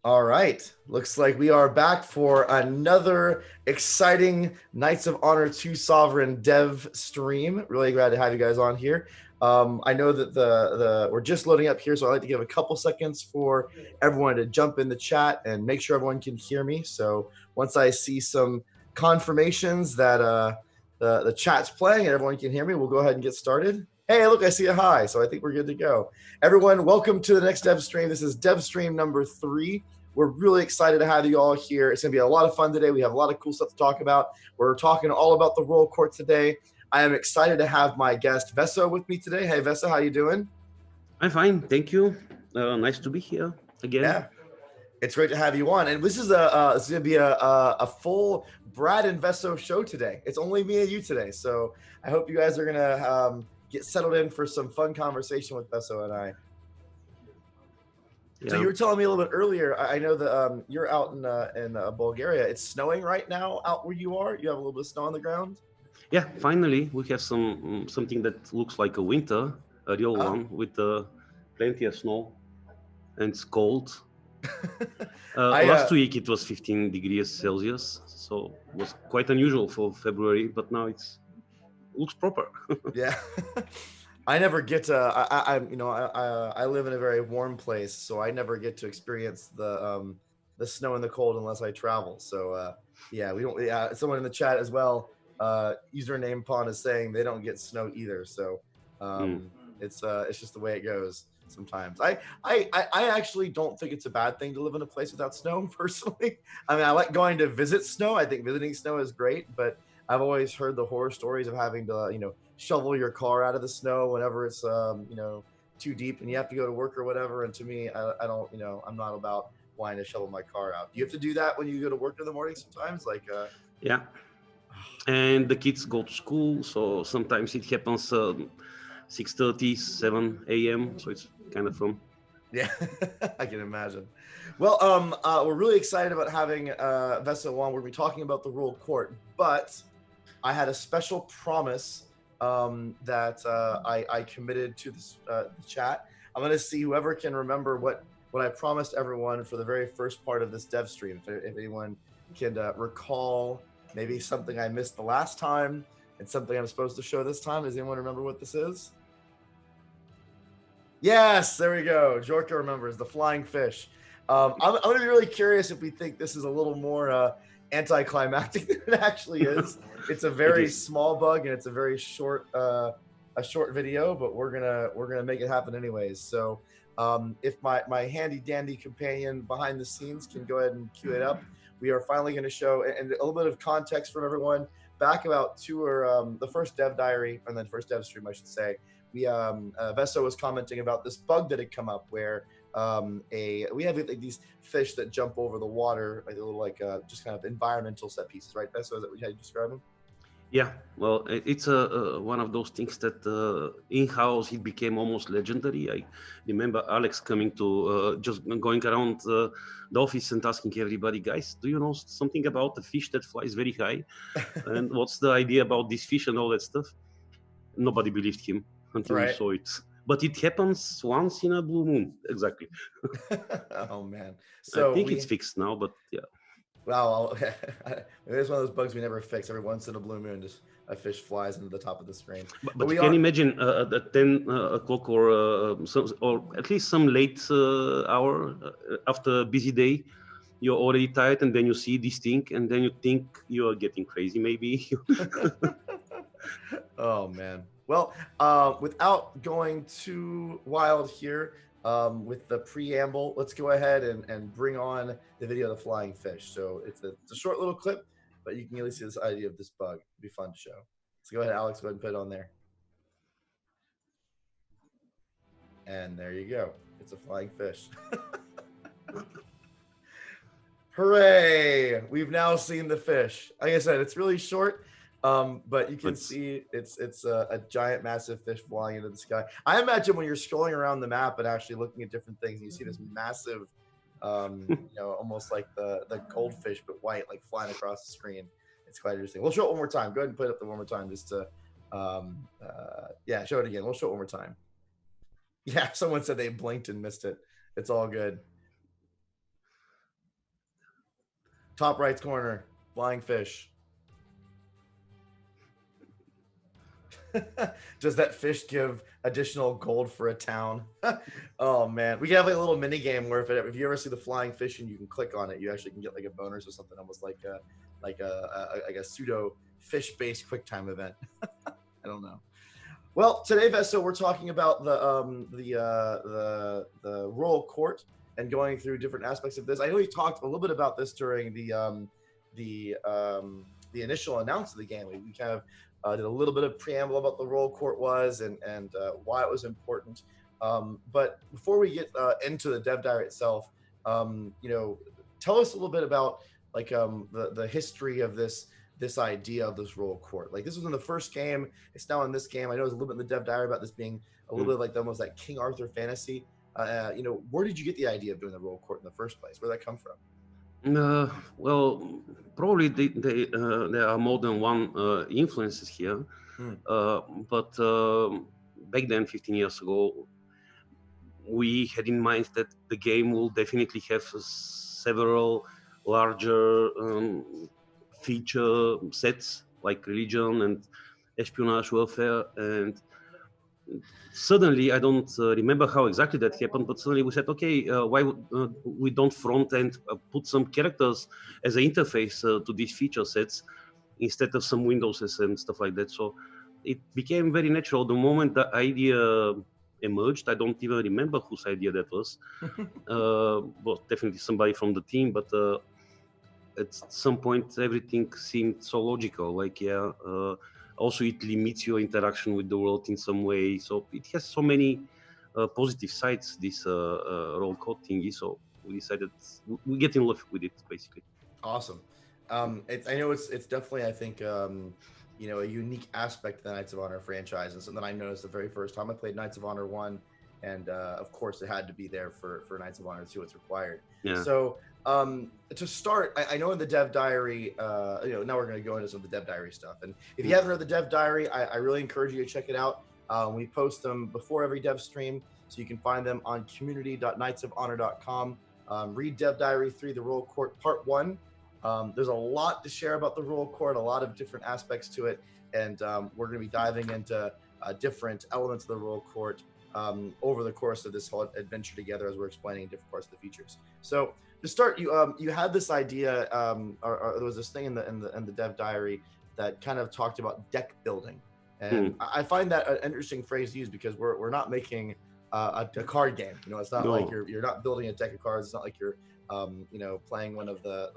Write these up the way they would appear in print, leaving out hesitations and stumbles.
All right. Looks like we are back for another exciting Knights of Honor 2 Sovereign dev stream. Really glad to have you guys on here. I know that the we're just loading up here, so I'd like to give a couple seconds for everyone to jump in the chat and make sure everyone can hear me. So once I see some confirmations that the chat's playing and everyone can hear me, we'll go ahead and get started. Hey, look, I see a hi, so I think we're good to go. Everyone, welcome to the next dev stream. This is dev stream number 3. We're really excited to have you all here. It's going to be a lot of fun today. We have a lot of cool stuff to talk about. We're talking all about the royal court today. I am excited to have my guest Veso with me today. Hey, Veso, how you doing? I'm fine, thank you. Nice to be here again. Yeah, it's great to have you on. And this is going to be a full Brad and Veso show today. It's only me and you today, so I hope you guys are going to get settled in for some fun conversation with Veso and I. Yeah. So you were telling me a little bit earlier. I know that you're out in Bulgaria. It's snowing right now out where you are. You have a little bit of snow on the ground. Yeah, finally we have something that looks like a winter, a real one, with plenty of snow, and it's cold. Last week it was 15 degrees Celsius, so it was quite unusual for February, but now it looks proper. Yeah. I never get to. I live in a very warm place, so I never get to experience the snow and the cold unless I travel. So yeah, we don't. Yeah, someone in the chat as well. Username Pawn is saying they don't get snow either. So it's just the way it goes sometimes. I actually don't think it's a bad thing to live in a place without snow personally. I mean, I like going to visit snow. I think visiting snow is great, but I've always heard the horror stories of having to shovel your car out of the snow whenever it's too deep and you have to go to work or whatever. And to me, I don't I'm not about wanting to shovel my car out. Do you have to do that when you go to work in the morning sometimes? Yeah, and the kids go to school, so sometimes it happens 6:30, 7 a.m. So it's kind of fun. Yeah, I can imagine. Well, we're really excited about having Veso on. We're going to be talking about the royal court, but I had a special promise that I committed to the chat. I'm going to see whoever can remember what I promised everyone for the very first part of this dev stream. If anyone can recall maybe something I missed the last time and something I'm supposed to show this time. Does anyone remember what this is? Yes, there we go. Jorka remembers the flying fish. I'm going to be really curious if we think this is a little more anticlimactic than it actually is. It's a very small bug and it's a very short video, but we're gonna make it happen anyways. So if my handy dandy companion behind the scenes can go ahead and cue it up, we are finally going to show, and a little bit of context from everyone. Back about the first dev diary and then first dev stream, I should say. Veso was commenting about this bug that had come up where we have these fish that jump over the water, like a little just kind of environmental set pieces, right? Veso, is that how you describe them? Yeah, well, it's one of those things that in-house it became almost legendary. I remember Alex coming to just going around the office and asking everybody, guys, do you know something about the fish that flies very high? And what's the idea about this fish and all that stuff? Nobody believed him until he saw it. But it happens once in a blue moon, exactly. Oh, man. So I think it's fixed now, but yeah. Wow, it's one of those bugs we never fix. Every once in a blue moon, just a fish flies into the top of the screen. But you can imagine at 10 o'clock or at least some late hour after a busy day, you're already tired, and then you see this thing, and then you think you are getting crazy, maybe. Oh, man. Well, without going too wild here, with the preamble, let's go ahead and bring on the video of the flying fish. So it's a short little clip, but you can at least see this idea of this bug. It'd be fun to show. So go ahead, Alex, go ahead and put it on there. And there you go. It's a flying fish. Hooray! We've now seen the fish. Like I said, it's really short. But you can see it's a giant, massive fish flying into the sky. I imagine when you're scrolling around the map and actually looking at different things, you see this massive, almost like the goldfish, but white, like flying across the screen. It's quite interesting. We'll show it one more time. Go ahead and put it up one more time just to, show it again. We'll show it one more time. Yeah, someone said they blinked and missed it. It's all good. Top right corner, flying fish. Does that fish give additional gold for a town? Oh man, we can have like a little mini game where if you ever see the flying fish and you can click on it, you actually can get like a bonus or something, almost like a pseudo fish based quick time event. I don't know. Well, today, Vesto, we're talking about the royal court and going through different aspects of this. I know we talked a little bit about this during the initial announce of the game. We kind of did a little bit of preamble about the royal court was and why it was important. But before we get into the dev diary itself, tell us a little bit about like the history of this idea of this royal court. Like this was in the first game. It's now in this game. I know there's a little bit in the dev diary about this being a little bit like almost like King Arthur fantasy. Where did you get the idea of doing the royal court in the first place? Where'd that come from? Well, probably there are more than one influences here. But back then, 15 years ago, we had in mind that the game will definitely have several larger feature sets like religion and espionage warfare, and suddenly I don't remember how exactly that happened, but suddenly we said, okay, why we don't front end put some characters as an interface to these feature sets instead of some windowses and stuff like that. So it became very natural the moment the idea emerged. I don't even remember whose idea that was. Well, definitely somebody from the team, but at some point everything seemed so logical. Like, also it limits your interaction with the world in some way. So it has so many positive sides, this roll code thingy. So we decided we get in love with it, basically. Awesome. I know it's definitely, I think, a unique aspect of the Knights of Honor franchise, and something I noticed the very first time I played Knights of Honor 1, and of course it had to be there for Knights of Honor 2. It's required. Yeah. So to start, I know in the dev diary, now we're going to go into some of the dev diary stuff. And if you haven't read the dev diary, I really encourage you to check it out. We post them before every dev stream, so you can find them on community.knightsofhonor.com. Read Dev Diary 3, The Royal Court Part 1. There's a lot to share about the Royal Court, a lot of different aspects to it, and we're going to be diving into different elements of the Royal Court over the course of this whole adventure together as we're explaining different parts of the features. So to start, you had this idea, or there was this thing in the Dev Diary that kind of talked about deck building, and I find that an interesting phrase to use because we're not making a card game. It's not like you're not building a deck of cards. It's not like you're playing one of the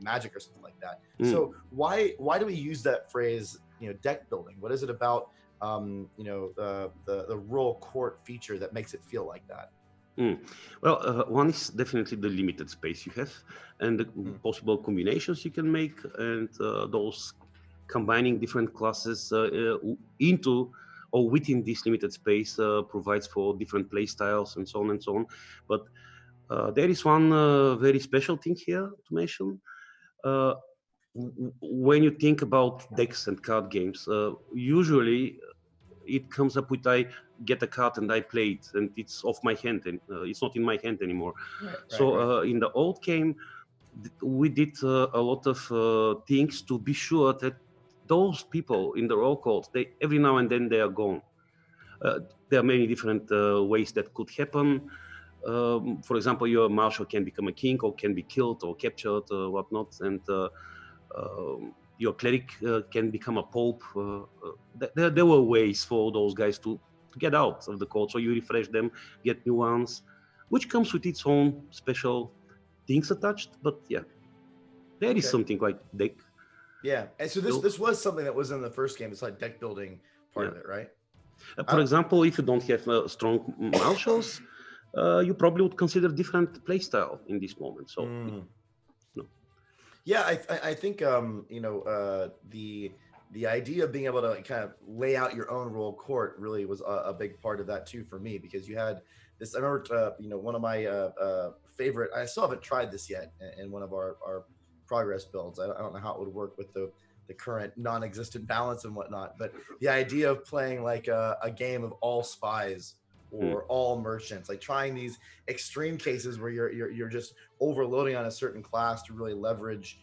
Magic or something like that. So why do we use that phrase, deck building? What is it about the Royal Court feature that makes it feel like that? Well, one is definitely the limited space you have and the possible combinations you can make, and those combining different classes into or within this limited space provides for different play styles and so on and so on. But there is one very special thing here to mention. When you think about decks and card games, usually it comes up with I get a card and I play it, and it's off my hand, and it's not in my hand anymore. Right. In the old game, we did a lot of things to be sure that those people in the roll calls, they every now and then they are gone. There are many different ways that could happen. For example, your marshal can become a king or can be killed or captured or whatnot, and your cleric can become a pope. There were ways for those guys to get out of the code, so you refresh them, get new ones, which comes with its own special things attached. But yeah, there is something like deck. Yeah, and so this was something that was in the first game. It's like deck building part of it, right? For example, if you don't have strong marshals, you probably would consider different playstyle in this moment. So, no. Yeah, I think the idea of being able to kind of lay out your own royal court really was a big part of that too for me, because you had this. I remember one of my favorite. I still haven't tried this yet in one of our progress builds. I don't know how it would work with the current non-existent balance and whatnot, but the idea of playing like a game of all spies or all merchants, like trying these extreme cases where you're just overloading on a certain class to really leverage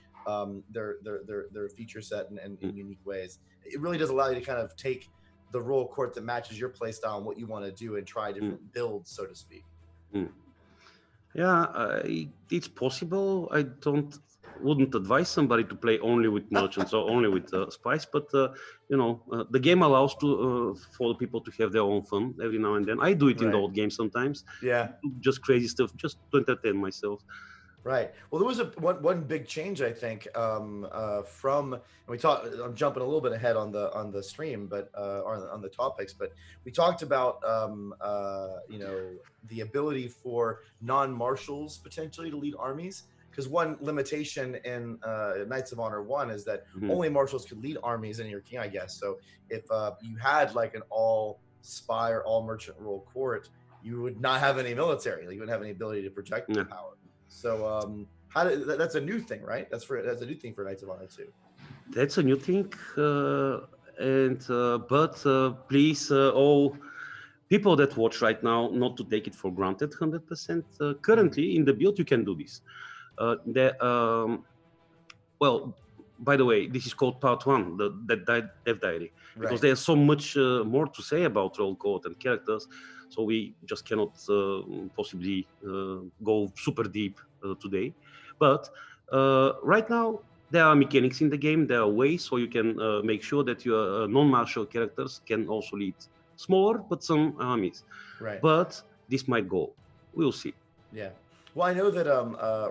their feature set in unique ways. It really does allow you to kind of take the role court that matches your play style and what you want to do and try different builds, so to speak. Yeah, it's possible. I wouldn't advise somebody to play only with merchants or only with spies, but the game allows for the people to have their own fun every now and then. I do it in the old game sometimes. Yeah, just crazy stuff, just to entertain myself. Right. Well, there was one big change, I think, from, and we talked. I'm jumping a little bit ahead on the stream, but or on the topics, but we talked about the ability for non-marshals potentially to lead armies. Because one limitation in Knights of Honor 1 is that only marshals could lead armies in your king, I guess. So if you had like an all spy or all merchant role court, you would not have any military. Like you wouldn't have any ability to project the power. So that's a new thing, right? That's a new thing for Knights of Honor 2. That's a new thing, but please, all people that watch right now, not to take it for granted 100%. Currently, in the build, you can do this. Well, by the way, this is called part 1, the dev diary, because there's so much more to say about roll code and characters, so we just cannot possibly go super deep today. But right now, there are mechanics in the game, there are ways so you can make sure that your non-martial characters can also lead smaller but some armies. Right. But this might go. We'll see. Yeah. Well, I know that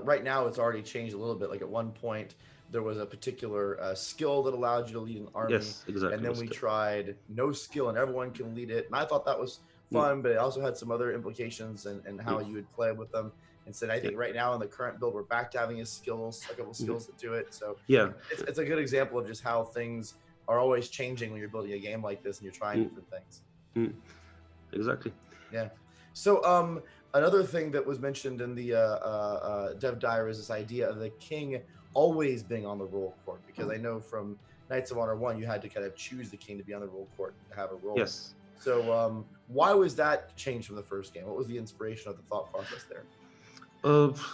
right now it's already changed a little bit. Like at one point, there was a particular skill that allowed you to lead an army. Yes, exactly. And then we tried no skill and everyone can lead it. And I thought that was fun, but it also had some other implications and how you would play with them. And so I think right now in the current build, we're back to having a couple skills that do it. So it's a good example of just how things are always changing when you're building a game like this and you're trying different things. Exactly. Yeah. So another thing that was mentioned in the dev diary is this idea of the king always being on the roll court, because I know from Knights of Honor 1 you had to kind of choose the king to be on the roll court to have a role. Yes. So why was that changed from the first game? What was the inspiration of the thought process there?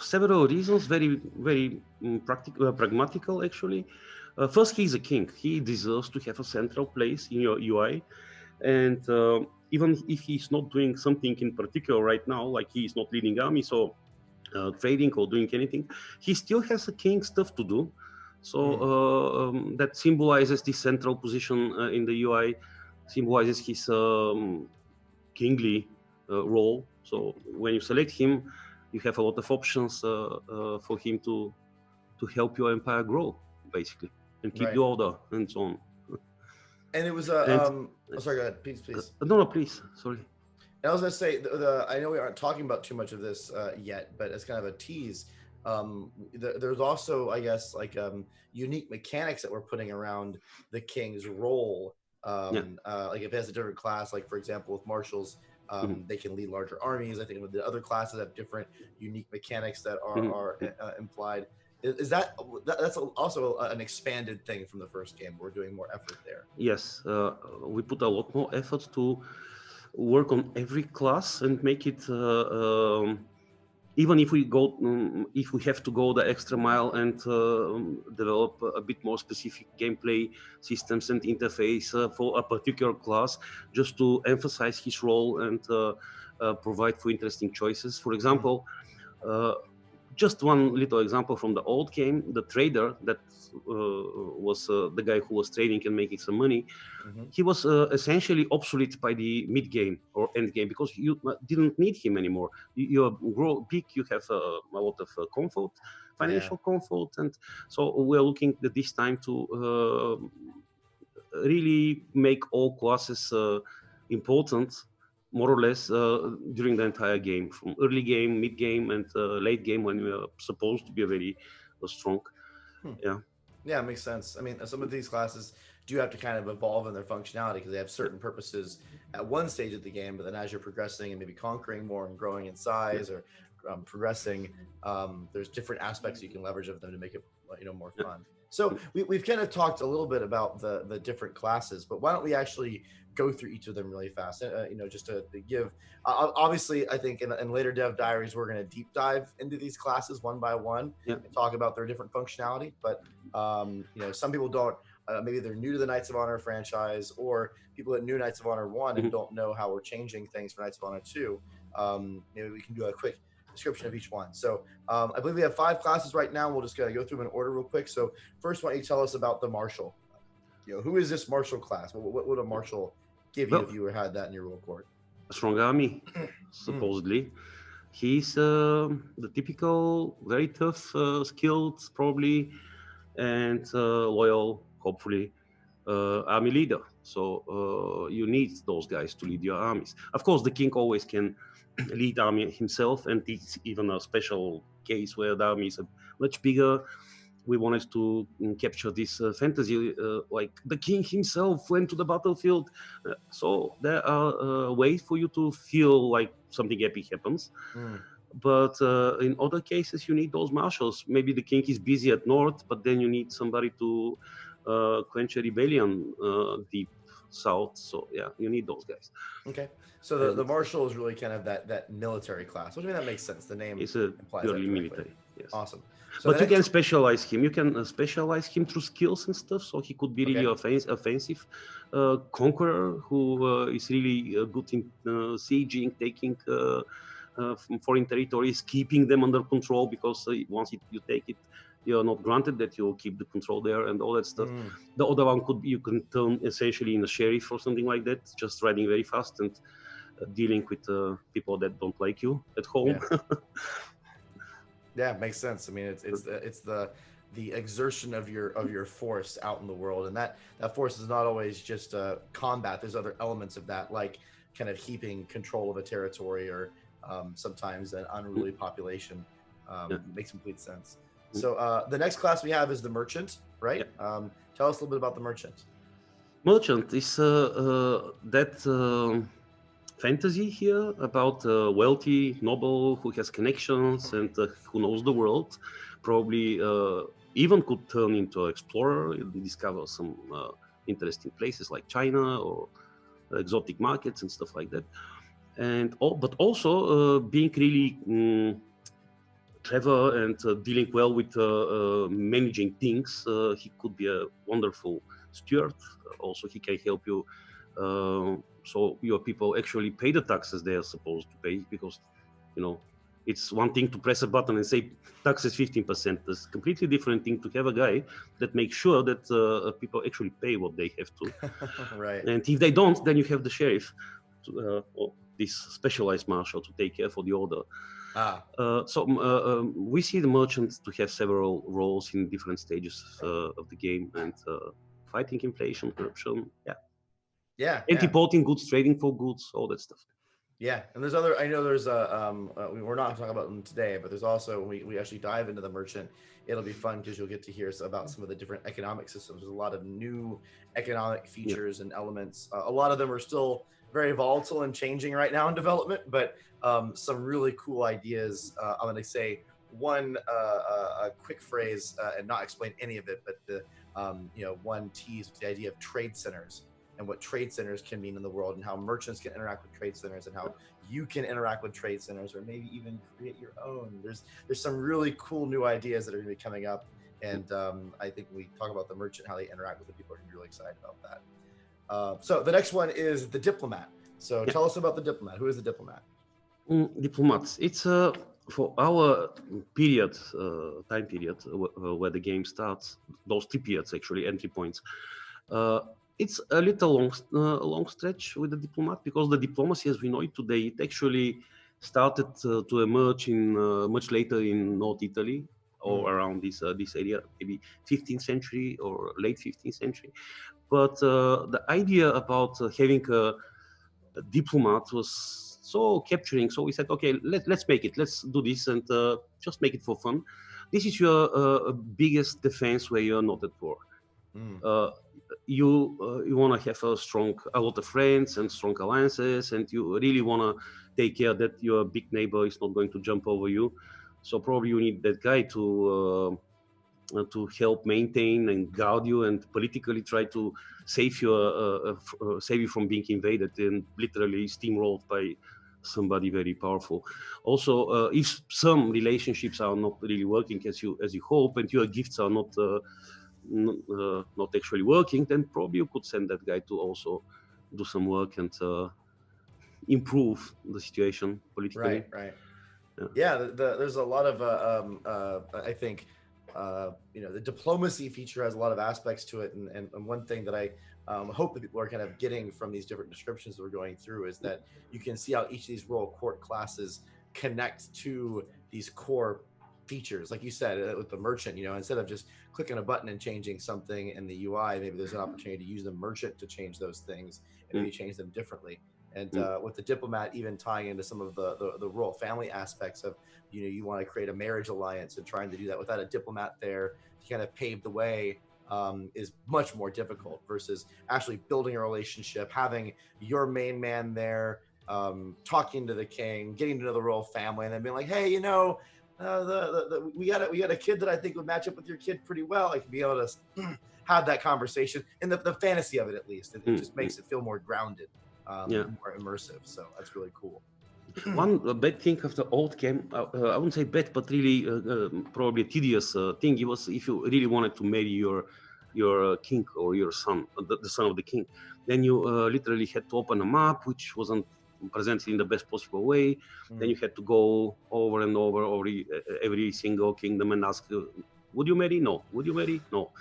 Several reasons, very, very pragmatical actually. First, he's a king. He deserves to have a central place in your UI. And even if he's not doing something in particular right now, like he's not leading armies or trading or doing anything, he still has a king stuff to do. So that symbolizes the central position in the UI, symbolizes his kingly role. So when you select him, you have a lot of options for him to help your empire grow, basically, and keep the order and so on. And it was sorry, go ahead, please. No, please. Sorry. I was gonna say I know we aren't talking about too much of this yet, but it's kind of a tease. There's also, I guess, like unique mechanics that we're putting around the king's role. Like if it has a different class, like for example with marshals, they can lead larger armies. I think with the other classes have different unique mechanics that are implied. Is that's also an expanded thing from the first game? We're doing more effort there. Yes, we put a lot more effort to work on every class and make it even if we have to go the extra mile and develop a bit more specific gameplay systems and interface for a particular class, just to emphasize his role and provide for interesting choices. For example, just one little example from the old game, the trader that was the guy who was trading and making some money, he was essentially obsolete by the mid game or end game, because you didn't need him anymore. You grow big, you have a lot of comfort, financial comfort, and so we're looking at this time to really make all classes important, more or less, during the entire game, from early game, mid game, and late game, when we are supposed to be very strong. Yeah, it makes sense. I mean, some of these classes do have to kind of evolve in their functionality because they have certain purposes at one stage of the game, but then as you're progressing and maybe conquering more and growing in size or progressing, there's different aspects you can leverage of them to make it more fun. So we've kind of talked a little bit about the different classes, but why don't we actually go through each of them really fast. Just to give. Obviously, I think in later Dev Diaries we're going to deep dive into these classes one by one and talk about their different functionality. But some people don't. Maybe they're new to the Knights of Honor franchise, or people that knew Knights of Honor 1 and don't know how we're changing things for Knights of Honor 2. Maybe we can do a quick description of each one. So I believe we have 5 classes right now. We'll just go through them in order real quick. So first, why don't you tell us about the Marshal? Who is this Marshal class? What would a Marshal give you if you had that in your role court? A strong army, supposedly. He's the typical, very tough, skilled, probably, and loyal, hopefully, army leader. So you need those guys to lead your armies. Of course, the king always can lead army himself, and it's even a special case where the army is much bigger. We wanted to capture this fantasy, like the king himself went to the battlefield. So there are ways for you to feel like something epic happens. But in other cases, you need those marshals. Maybe the king is busy at north, but then you need somebody to quench a rebellion deep south. So yeah, you need those guys. Okay. So the marshal is really kind of that military class, which I mean that makes sense. The name is implies purely military. Yes. Awesome. So but you can specialize him. You can specialize him through skills and stuff. So he could be really offensive conqueror who is really good in sieging, taking foreign territories, keeping them under control, because once you take it, you're not granted that you'll keep the control there and all that stuff. The other one could be, you can turn essentially in a sheriff or something like that, just riding very fast and dealing with people that don't like you at home. Yeah, makes sense. I mean, it's the exertion of your force out in the world, and that force is not always just combat. There's other elements of that, like kind of keeping control of a territory, or sometimes an unruly population. Makes complete sense. So the next class we have is the merchant, right? Tell us a little bit about the merchant. Merchant is that fantasy here about a wealthy noble who has connections and who knows the world. Probably even could turn into an explorer and discover some interesting places like China or exotic markets and stuff like that. And but also being really clever and dealing well with managing things. He could be a wonderful steward. Also, he can help you so your people actually pay the taxes they are supposed to pay, because it's one thing to press a button and say taxes 15%. It's a completely different thing to have a guy that makes sure that people actually pay what they have to. Right. And if they don't, then you have the sheriff or this specialized marshal to take care for the order. So we see the merchants to have several roles in different stages of the game, and fighting inflation, corruption, anti-porting goods, trading for goods, all that stuff. Yeah, and there's other. I know there's we're not talking about them today, but there's also when we actually dive into the merchant, it'll be fun because you'll get to hear about some of the different economic systems. There's a lot of new economic features and elements. A lot of them are still very volatile and changing right now in development, but some really cool ideas. I'm going to say one a quick phrase and not explain any of it, but the one tease with the idea of trade centers and what trade centers can mean in the world, and how merchants can interact with trade centers, and how you can interact with trade centers, or maybe even create your own. There's some really cool new ideas that are going to be coming up, and I think when we talk about the merchant, how they interact with the people, are going to be really excited about that. So the next one is the Diplomat. So tell us about the Diplomat. Who is the Diplomat? Diplomats. It's for our period, time period where the game starts. Those 3 periods actually, entry points. It's a little long stretch with the Diplomat, because the diplomacy as we know it today, it actually started to emerge in much later in North Italy, or around this area, maybe 15th century or late 15th century. But the idea about having a diplomat was so capturing. So we said, okay, let's make it. Let's do this and just make it for fun. This is your biggest defense where you're not at war. You want to have a lot of friends and strong alliances, and you really want to take care that your big neighbor is not going to jump over you. So probably you need that guy to to help maintain and guard you and politically try to save you from being invaded and literally steamrolled by somebody very powerful. Also, if some relationships are not really working as you hope, and your gifts are not actually working, then probably you could send that guy to also do some work and improve the situation politically. Right. Yeah, there's a lot of I think the diplomacy feature has a lot of aspects to it, and one thing that I hope that people are kind of getting from these different descriptions that we're going through is that you can see how each of these royal court classes connect to these core features, like you said with the merchant. Instead of just clicking a button and changing something in the UI, maybe there's an opportunity to use the merchant to change those things and maybe change them differently. And with the diplomat even tying into some of the royal family aspects of, you want to create a marriage alliance, and trying to do that without a diplomat there to kind of pave the way is much more difficult versus actually building a relationship, having your main man there, talking to the king, getting to know the royal family, and then being like, hey, we got a kid that I think would match up with your kid pretty well. I can be able to have that conversation, and the fantasy of it, at least, it just makes it feel more grounded. More immersive, so that's really cool. One bad thing of the old game, I wouldn't say bad, but really probably tedious thing, it was if you really wanted to marry your king or your son, the son of the king, then you literally had to open a map which wasn't presented in the best possible way. Then you had to go over and over every single kingdom and ask, would you marry? No. Would you marry? No.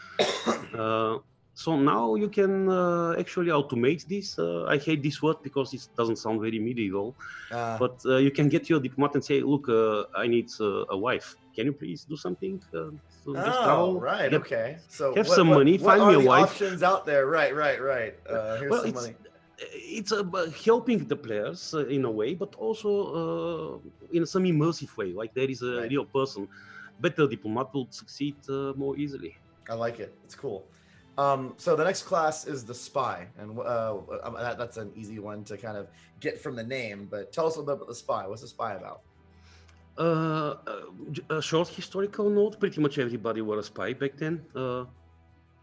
So now you can actually automate this. I hate this word because it doesn't sound very medieval, but you can get your diplomat and say, look, I need a wife. Can you please do something? Just travel? Right. Okay. So have some money, find me a wife. Options out there? Right. Here's some money. It's helping the players in a way, but also in some immersive way. Like there is a real person. Better diplomat will succeed more easily. I like it. It's cool. So the next class is the spy, and that's an easy one to kind of get from the name. But tell us a little bit about the spy. What's the spy about? A short historical note. Pretty much everybody was a spy back then.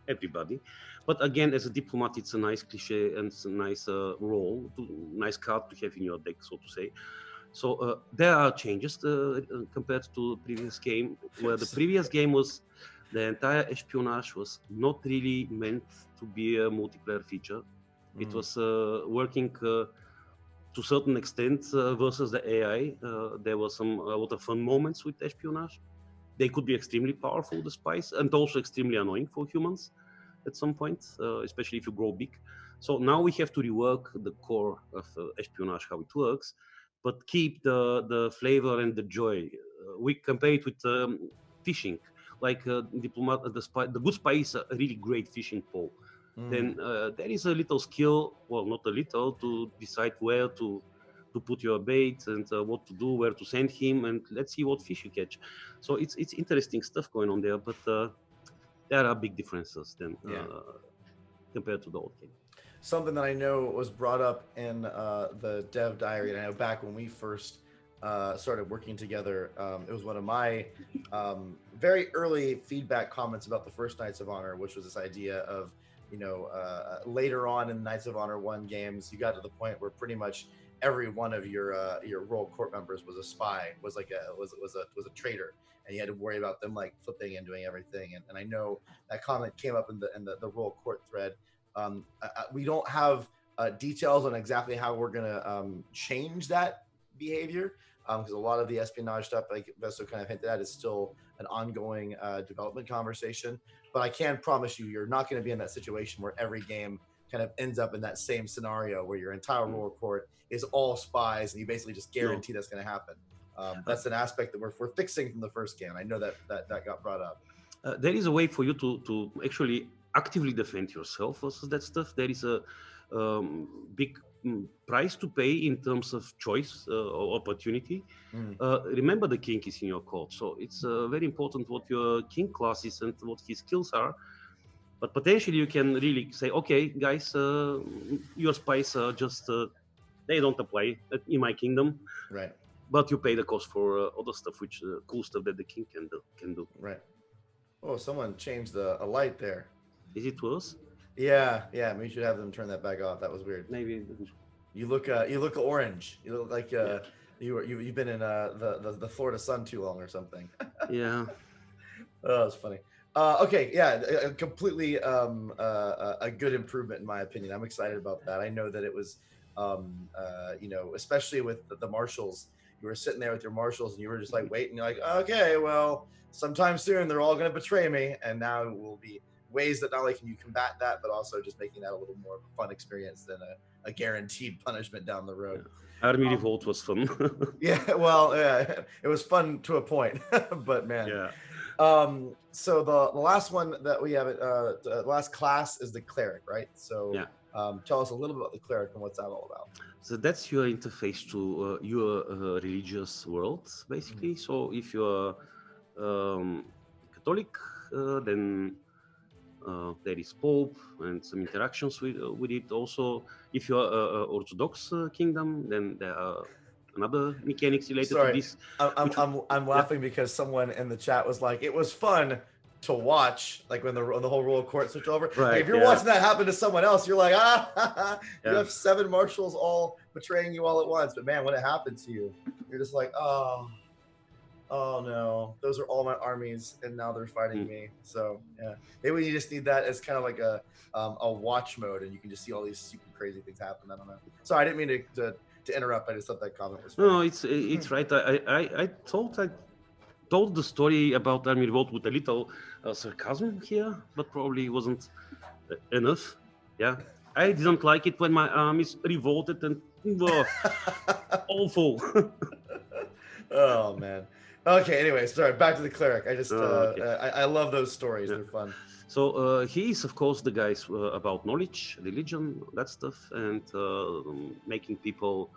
Everybody. But again, as a diplomat, it's a nice cliche and it's a nice role, nice card to have in your deck, so to say. So there are changes compared to the previous game, where the previous game was the entire espionage was not really meant to be a multiplayer feature. It was working to a certain extent versus the AI. There were a lot of fun moments with espionage. They could be extremely powerful, the spies, and also extremely annoying for humans at some point, especially if you grow big. So now we have to rework the core of espionage, how it works, but keep the flavor and the joy. We compare it with fishing. Like diplomat, the good spy is a really great fishing pole. Then there is a little skill, well, not a little, to decide where to put your bait and what to do, where to send him, and let's see what fish you catch. So it's interesting stuff going on there, but there are big differences then compared to the old game. Something that I know was brought up in the dev diary, and I know back when we first started working together, it was one of my very early feedback comments about the first Knights of Honor, which was this idea of, later on in Knights of Honor 1 games, you got to the point where pretty much every one of your royal court members was a spy, was a traitor, and you had to worry about them like flipping and doing everything. And I know that comment came up in the royal court thread. We don't have details on exactly how we're gonna change that behavior, because a lot of the espionage stuff, like Vesto kind of hinted at, is still an ongoing development conversation. But I can promise you're not going to be in that situation where every game kind of ends up in that same scenario where your entire royal court is all spies, and you basically just guarantee that's going to happen. That's an aspect that we're fixing from the first game. I know that got brought up. There is a way for you to actually actively defend yourself versus that stuff. There is a big price to pay in terms of choice or opportunity. Remember, the king is in your court, so it's very important what your king class is and what his skills are. But potentially you can really say, okay, guys, your spies are just they don't apply in my kingdom, right? But you pay the cost for other stuff, which cool stuff that the king can do. Right. Oh, someone changed a light there. Is it worse? Yeah, yeah. We should have them turn that back off. That was weird. Maybe. You look orange. You look like Yeah. you've been in the Florida sun too long or something. Yeah. Oh, that's funny. Okay, yeah, completely a good improvement in my opinion. I'm excited about that. I know that it was, especially with the marshals. You were sitting there with your marshals, and you were just like waiting. You're like, okay, well, sometime soon they're all going to betray me, and now it will be ways that not only can you combat that, but also just making that a little more of a fun experience than a guaranteed punishment down the road. Army Revolt was fun. Yeah, well, yeah, it was fun to a point, but man. Yeah. So the last one that we have, the last class is the Cleric, right? So Yeah. tell us a little bit about the Cleric and what's that all about. So that's your interface to your religious world, basically. So if you're Catholic, then there is Pope and some interactions with it. Also, if you're Orthodox kingdom, then there are another mechanics related to this. I'm laughing because someone in the chat was like, it was fun to watch, like when the whole royal court switched over. Right, like if you're watching that happen to someone else, you're like, you have 7 marshals all betraying you all at once. But man, when it happened to you, you're just like, oh no, those are all my armies, and now they're fighting me. So yeah, maybe you just need that as kind of like a watch mode, and you can just see all these super crazy things happen. I don't know. Sorry, I didn't mean to interrupt. I just thought that comment was funny. No, it's right. I thought I told the story about Army Revolt with a little sarcasm here, but probably wasn't enough. Yeah, I didn't like it when my armies revolted and awful. Oh man. Okay. Anyway, sorry. Back to the Cleric. I just I love those stories. Yeah. They're fun. So he is, of course, the guys about knowledge, religion, that stuff, and making people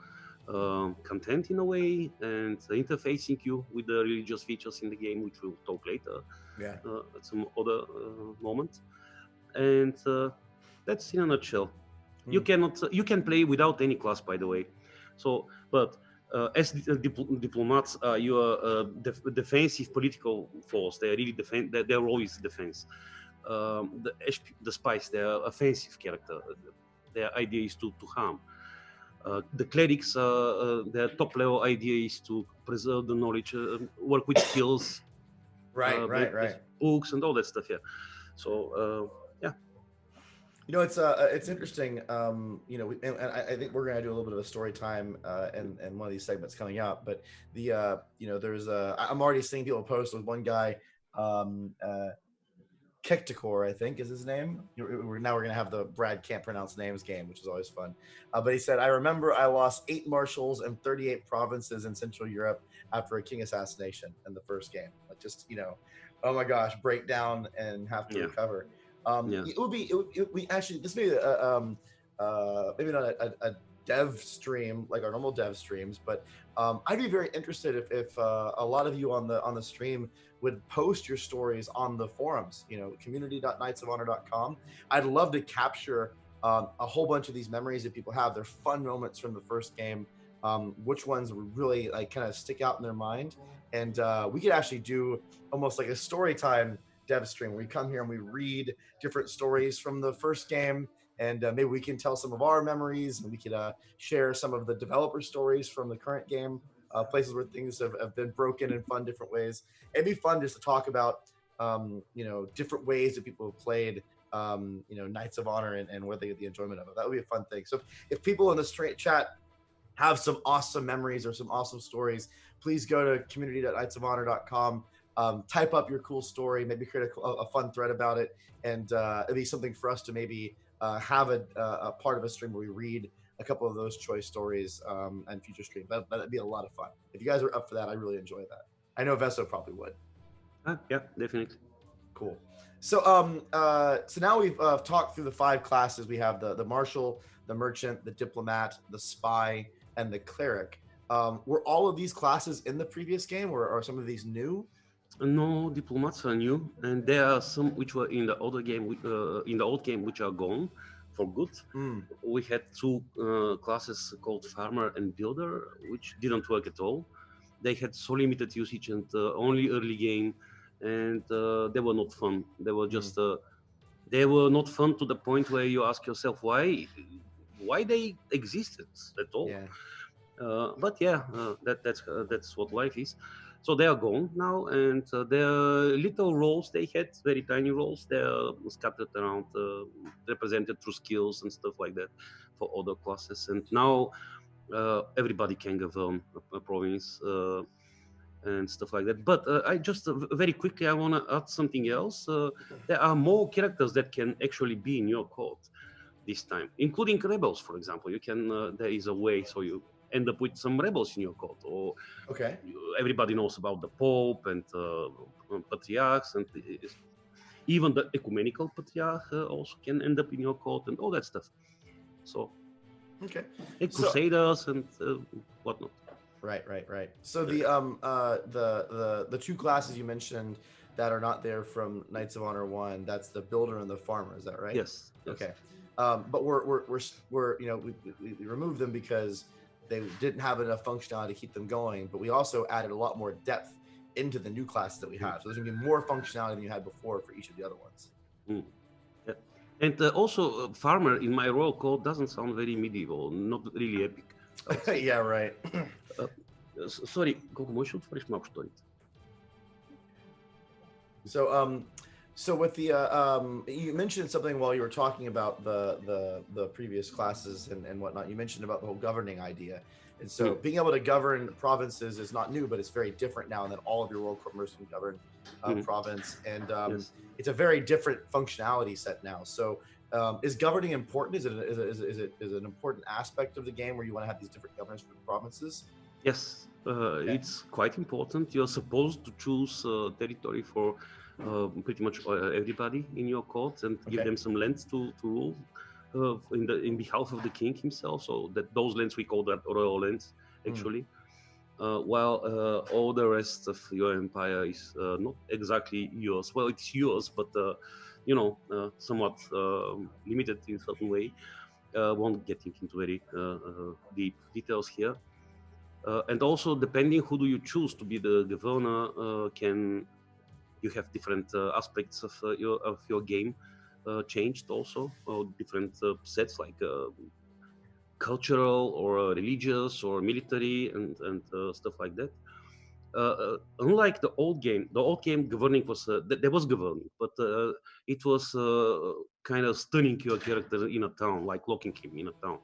content in a way, and interfacing you with the religious features in the game, which we'll talk later. Yeah. At some other moment. And that's in a nutshell. You can play without any class, by the way. So, but as diplomats, you are defensive political force. They really defend. Their role is defense. The spies, they are offensive character. Their idea is to harm. The clerics, their top level idea is to preserve the knowledge, work with skills, right, books and all that stuff. Yeah. So yeah. It's interesting. And I think we're gonna do a little bit of a story time in one of these segments coming up. But there's I'm already seeing people post with one guy, Kektikor, I think is his name. Now we're gonna have the Brad can't pronounce names game, which is always fun. But he said, I remember I lost 8 marshals and 38 provinces in Central Europe after a king assassination in the first game. Like just oh my gosh, break down and have to recover. It would be actually this may maybe not a dev stream like our normal dev streams, but I'd be very interested if a lot of you on the stream would post your stories on the forums, community.knightsofhonor.com. I'd love to capture a whole bunch of these memories that people have. They're fun moments from the first game. Which ones really like kind of stick out in their mind, and we could actually do almost like a story time dev stream where we come here and we read different stories from the first game, and maybe we can tell some of our memories, and we could share some of the developer stories from the current game, places where things have been broken in fun different ways. It'd be fun just to talk about different ways that people have played Knights of Honor and where they get the enjoyment of it. That would be a fun thing. So if people in the straight chat have some awesome memories or some awesome stories, please go to community.knightsofhonor.com. Type up your cool story, maybe create a fun thread about it, and it'd be something for us to maybe have a part of a stream where we read a couple of those choice stories and future stream. That'd be a lot of fun. If you guys are up for that, I really enjoy that. I know Veso probably would. Yeah, definitely. Cool. So so now we've talked through the 5 classes. We have the Marshal, the Merchant, the Diplomat, the Spy, and the Cleric. Were all of these classes in the previous game, or are some of these new? No, diplomats are new, and there are some which were in the other game, in the old game, which are gone for good. We had 2 classes called Farmer and Builder, which didn't work at all. They had so limited usage and only early game, and they were not fun. They were Mm. just they were not fun to the point where you ask yourself why they existed at all. Yeah. But yeah, that's what life is. So they are gone now, and their little roles they had, very tiny roles, they're scattered around, represented through skills and stuff like that for other classes. And now everybody can govern a province and stuff like that. But I just very quickly I want to add something else. There are more characters that can actually be in your court this time, including rebels, for example. You can there is a way so you end up with some rebels in your court, or Okay. everybody knows about the Pope and patriarchs, and even the ecumenical patriarch also can end up in your court and all that stuff. So, Okay. and So crusaders and whatnot. right. So the two classes you mentioned that are not there from Knights of Honor 1, that's the builder and the farmer, is that right? Yes. Okay. But we're you know we removed them because they didn't have enough functionality to keep them going, but we also added a lot more depth into the new classes that we have. So there's gonna be more functionality than you had before for each of the other ones. Yeah. And also, farmer in my roll call doesn't sound very medieval, not really epic. Yeah, right. Sorry, колко можеш да отвориш малко шторите? So with the you mentioned something while you were talking about the previous classes and whatnot. You mentioned about the whole governing idea, and so being able to govern provinces is not new, but it's very different now. And that all of your world court mercs can govern province, and Yes. it's a very different functionality set now. So is governing important? Is it an important aspect of the game where you want to have these different governors for the provinces? Yes, it's quite important. You're supposed to choose territory for pretty much everybody in your court and give them some lands to rule in behalf of the king himself. So that those lands we call that royal lands actually. While all the rest of your empire is not exactly yours. Well, it's yours, but somewhat limited in a certain way. Won't get into very deep details here. And also, depending who do you choose to be the governor, you have different aspects of your game changed also, or different sets like cultural or religious or military and stuff like that. Unlike the old game governing was there was governing, but it was kind of stunning your character in a town, like locking him in a town.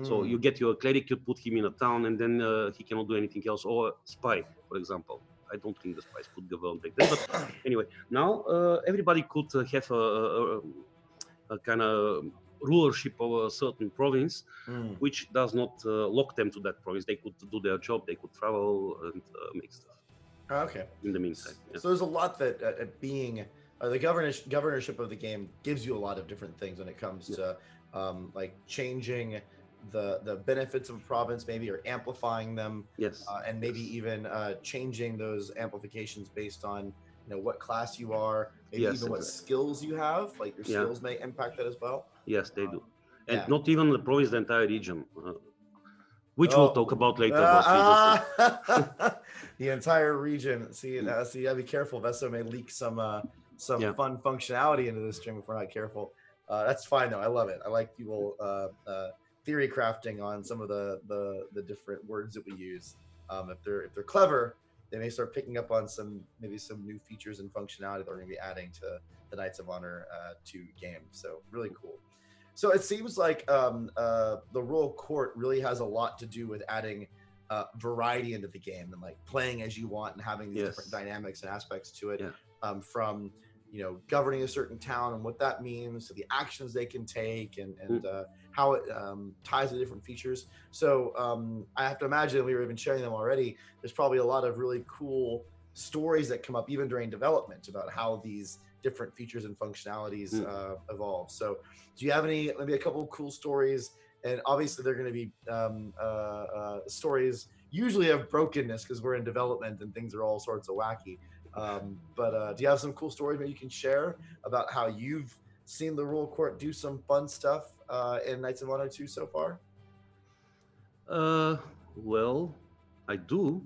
So you get your cleric, you put him in a town, and then he cannot do anything else. Or spy, for example. I don't think the spies could govern back then, but anyway, now everybody could have a kind of rulership over a certain province, which does not lock them to that province. They could do their job, they could travel and make stuff. Okay. In the meantime, so there's a lot that being the governorship of the game gives you a lot of different things when it comes to like changing the benefits of a province, maybe, or amplifying them. Yes. And maybe even changing those amplifications based on what class you are, maybe even what skills you have. Like your skills may impact that as well. Yes, they do. And not even the province, the entire region. Which we'll talk about later. The entire region. See, you gotta be careful. Veso may leak some fun functionality into this stream if we're not careful. That's fine though. I love it. I like people theory crafting on some of the different words that we use. If they're clever, they may start picking up on maybe some new features and functionality that we're gonna be adding to the Knights of Honor 2 game. So really cool. So it seems like the Royal Court really has a lot to do with adding variety into the game and like playing as you want and having these different dynamics and aspects to it. From governing a certain town and what that means to the actions they can take and how it ties to different features. So I have to imagine, we were even sharing them already, there's probably a lot of really cool stories that come up even during development about how these different features and functionalities evolve. So do you have maybe a couple of cool stories? And obviously they're going to be stories usually of brokenness because we're in development and things are all sorts of wacky. But do you have some cool stories that you can share about how you've seen the Royal Court do some fun stuff in Knights of Honor 2 so far? Well, I do.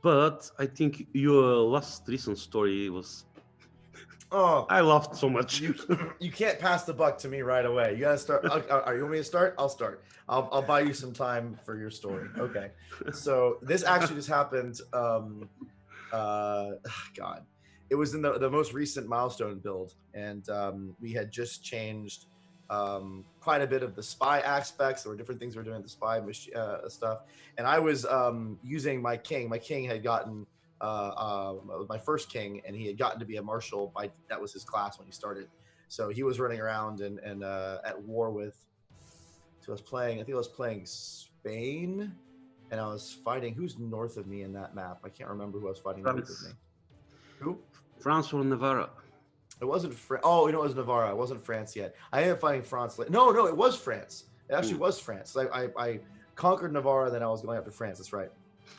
But I think your last recent story was Oh, I laughed so much. you can't pass the buck to me right away. You gotta start. Are you want me to start? I'll start. I'll buy you some time for your story. Okay. So this actually just happened. God, it was in the most recent milestone build, and we had just changed quite a bit of the spy aspects. There were different things we were doing with the spy stuff, and I was using my king. My king had gotten my first king, and he had gotten to be a marshal. That was his class when he started. So he was running around and at war with. So I was playing. I think I was playing Spain, and I was fighting. Who's north of me in that map? I can't remember who I was fighting north of me. Who? France or Navarra? It wasn't France. Oh, it was Navarra. It wasn't France yet. I ended up fighting France. No, it was France. It actually was France. I conquered Navarra, then I was going after France. That's right.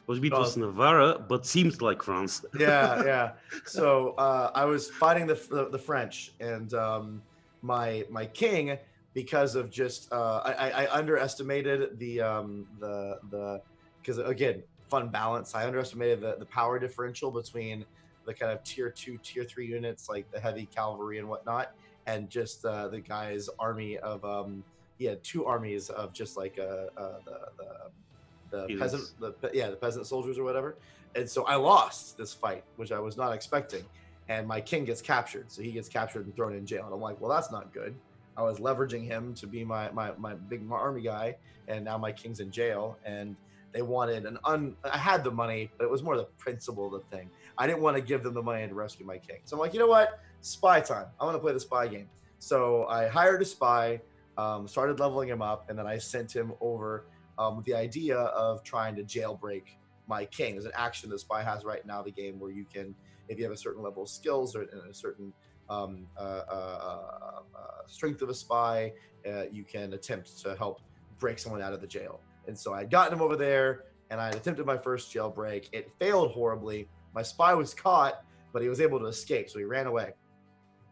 It was Navarra, but seems like France. Yeah. So I was fighting the French, and my king, because of just I underestimated the because again, fun balance. I underestimated the power differential between the kind of tier 2, tier 3 units like the heavy cavalry and whatnot, and just the guy's army of he had 2 armies of just like the peasant soldiers or whatever. And so I lost this fight, which I was not expecting, and my king gets captured. So he gets captured and thrown in jail, and I'm like, well, that's not good. I was leveraging him to be my big army guy, and now my king's in jail, and they wanted I had the money, but it was more the principle of the thing. I didn't want to give them the money to rescue my king. So I'm like, you know what? Spy time. I want to play the spy game. So I hired a spy, started leveling him up, and then I sent him over with the idea of trying to jailbreak my king. There's an action the spy has right now, the game, where you can, if you have a certain level of skills or a certain strength of a spy, you can attempt to help break someone out of the jail. And so I'd gotten him over there, and I had attempted my first jailbreak. It failed horribly. My spy was caught, but he was able to escape, so he ran away.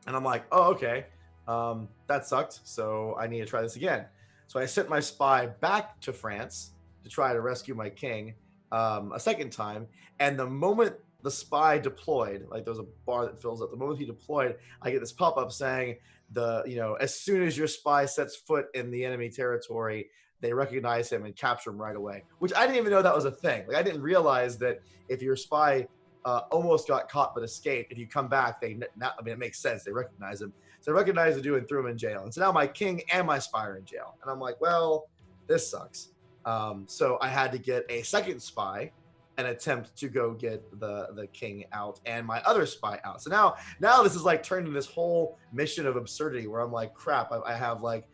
And I'm like, oh, okay, that sucked, so I need to try this again. So I sent my spy back to France to try to rescue my king a second time, and the moment the spy deployed, like there was a bar that fills up, the moment he deployed, I get this pop-up saying, as soon as your spy sets foot in the enemy territory, they recognize him and capture him right away, which I didn't even know that was a thing. Like, I didn't realize that if your spy almost got caught but escaped, if you come back, it makes sense. They recognize him. So they recognized the dude and threw him in jail. And so now my king and my spy are in jail. And I'm like, well, this sucks. So I had to get a second spy and attempt to go get the king out and my other spy out. So now this is like turned into this whole mission of absurdity where I'm like, crap, I have like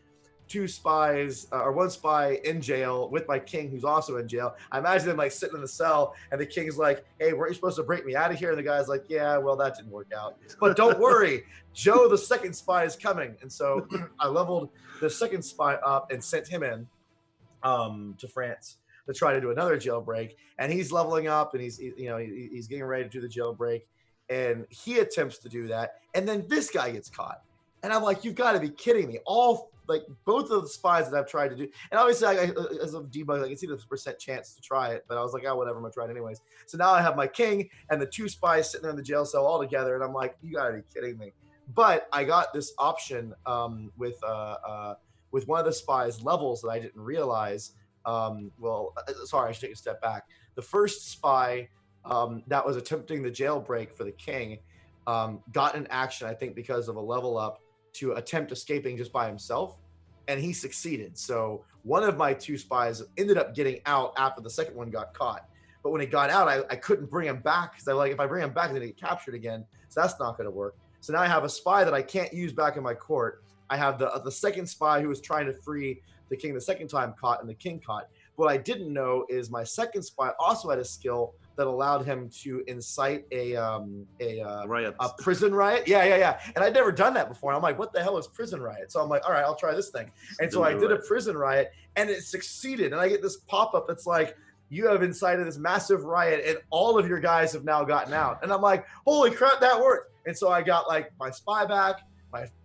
2 spies or 1 spy in jail with my king who's also in jail. I imagine them like sitting in the cell, and the king's like, hey, weren't you supposed to break me out of here? And the guy's like, yeah, well, that didn't work out, but don't worry, Joe the second spy is coming. And so I leveled the second spy up and sent him in to France to try to do another jailbreak, and he's leveling up, and he's getting ready to do the jailbreak, and he attempts to do that, and then this guy gets caught, and I'm like, you've got to be kidding me. Both of the spies that I've tried to do, and obviously as a debug, I can see the % chance to try it, but I was like, oh, whatever, I'm gonna try it anyways. So now I have my king and the 2 spies sitting there in the jail cell all together, and I'm like, you gotta be kidding me. But I got this option with one of the spies' levels that I didn't realize. Sorry, I should take a step back. The first spy that was attempting the jailbreak for the king got an action, I think, because of a level up to attempt escaping just by himself, and he succeeded. So one of my 2 spies ended up getting out after the second one got caught. But when he got out, I couldn't bring him back because if I bring him back, then he get captured again. So that's not going to work. So now I have a spy that I can't use back in my court. I have the second spy who was trying to free the king the second time caught, and the king caught. What I didn't know is my second spy also had a skill that allowed him to incite a prison riot. Yeah. And I'd never done that before. And I'm like, what the hell is prison riot? So I'm like, all right, I'll try this thing. And so I did a prison riot, and it succeeded. And I get this pop-up that's like, you have incited this massive riot, and all of your guys have now gotten out. And I'm like, holy crap, that worked. And so I got like my spy back,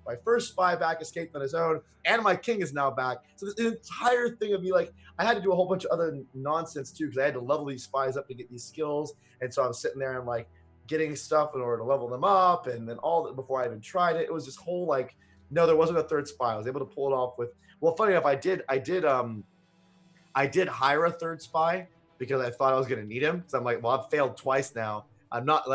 my first spy back escaped on his own, and my king is now back. So the entire thing of me, like, I had to do a whole bunch of other nonsense too, because I had to level these spies up to get these skills. And so I'm sitting there and like getting stuff in order to level them up, and then all that before I even tried it. It was this whole like, no, there wasn't a third spy. I was able to pull it off with, well, funny enough, I did hire a third spy because I thought I was going to need him. So I'm like, well, I've failed twice now. I'm not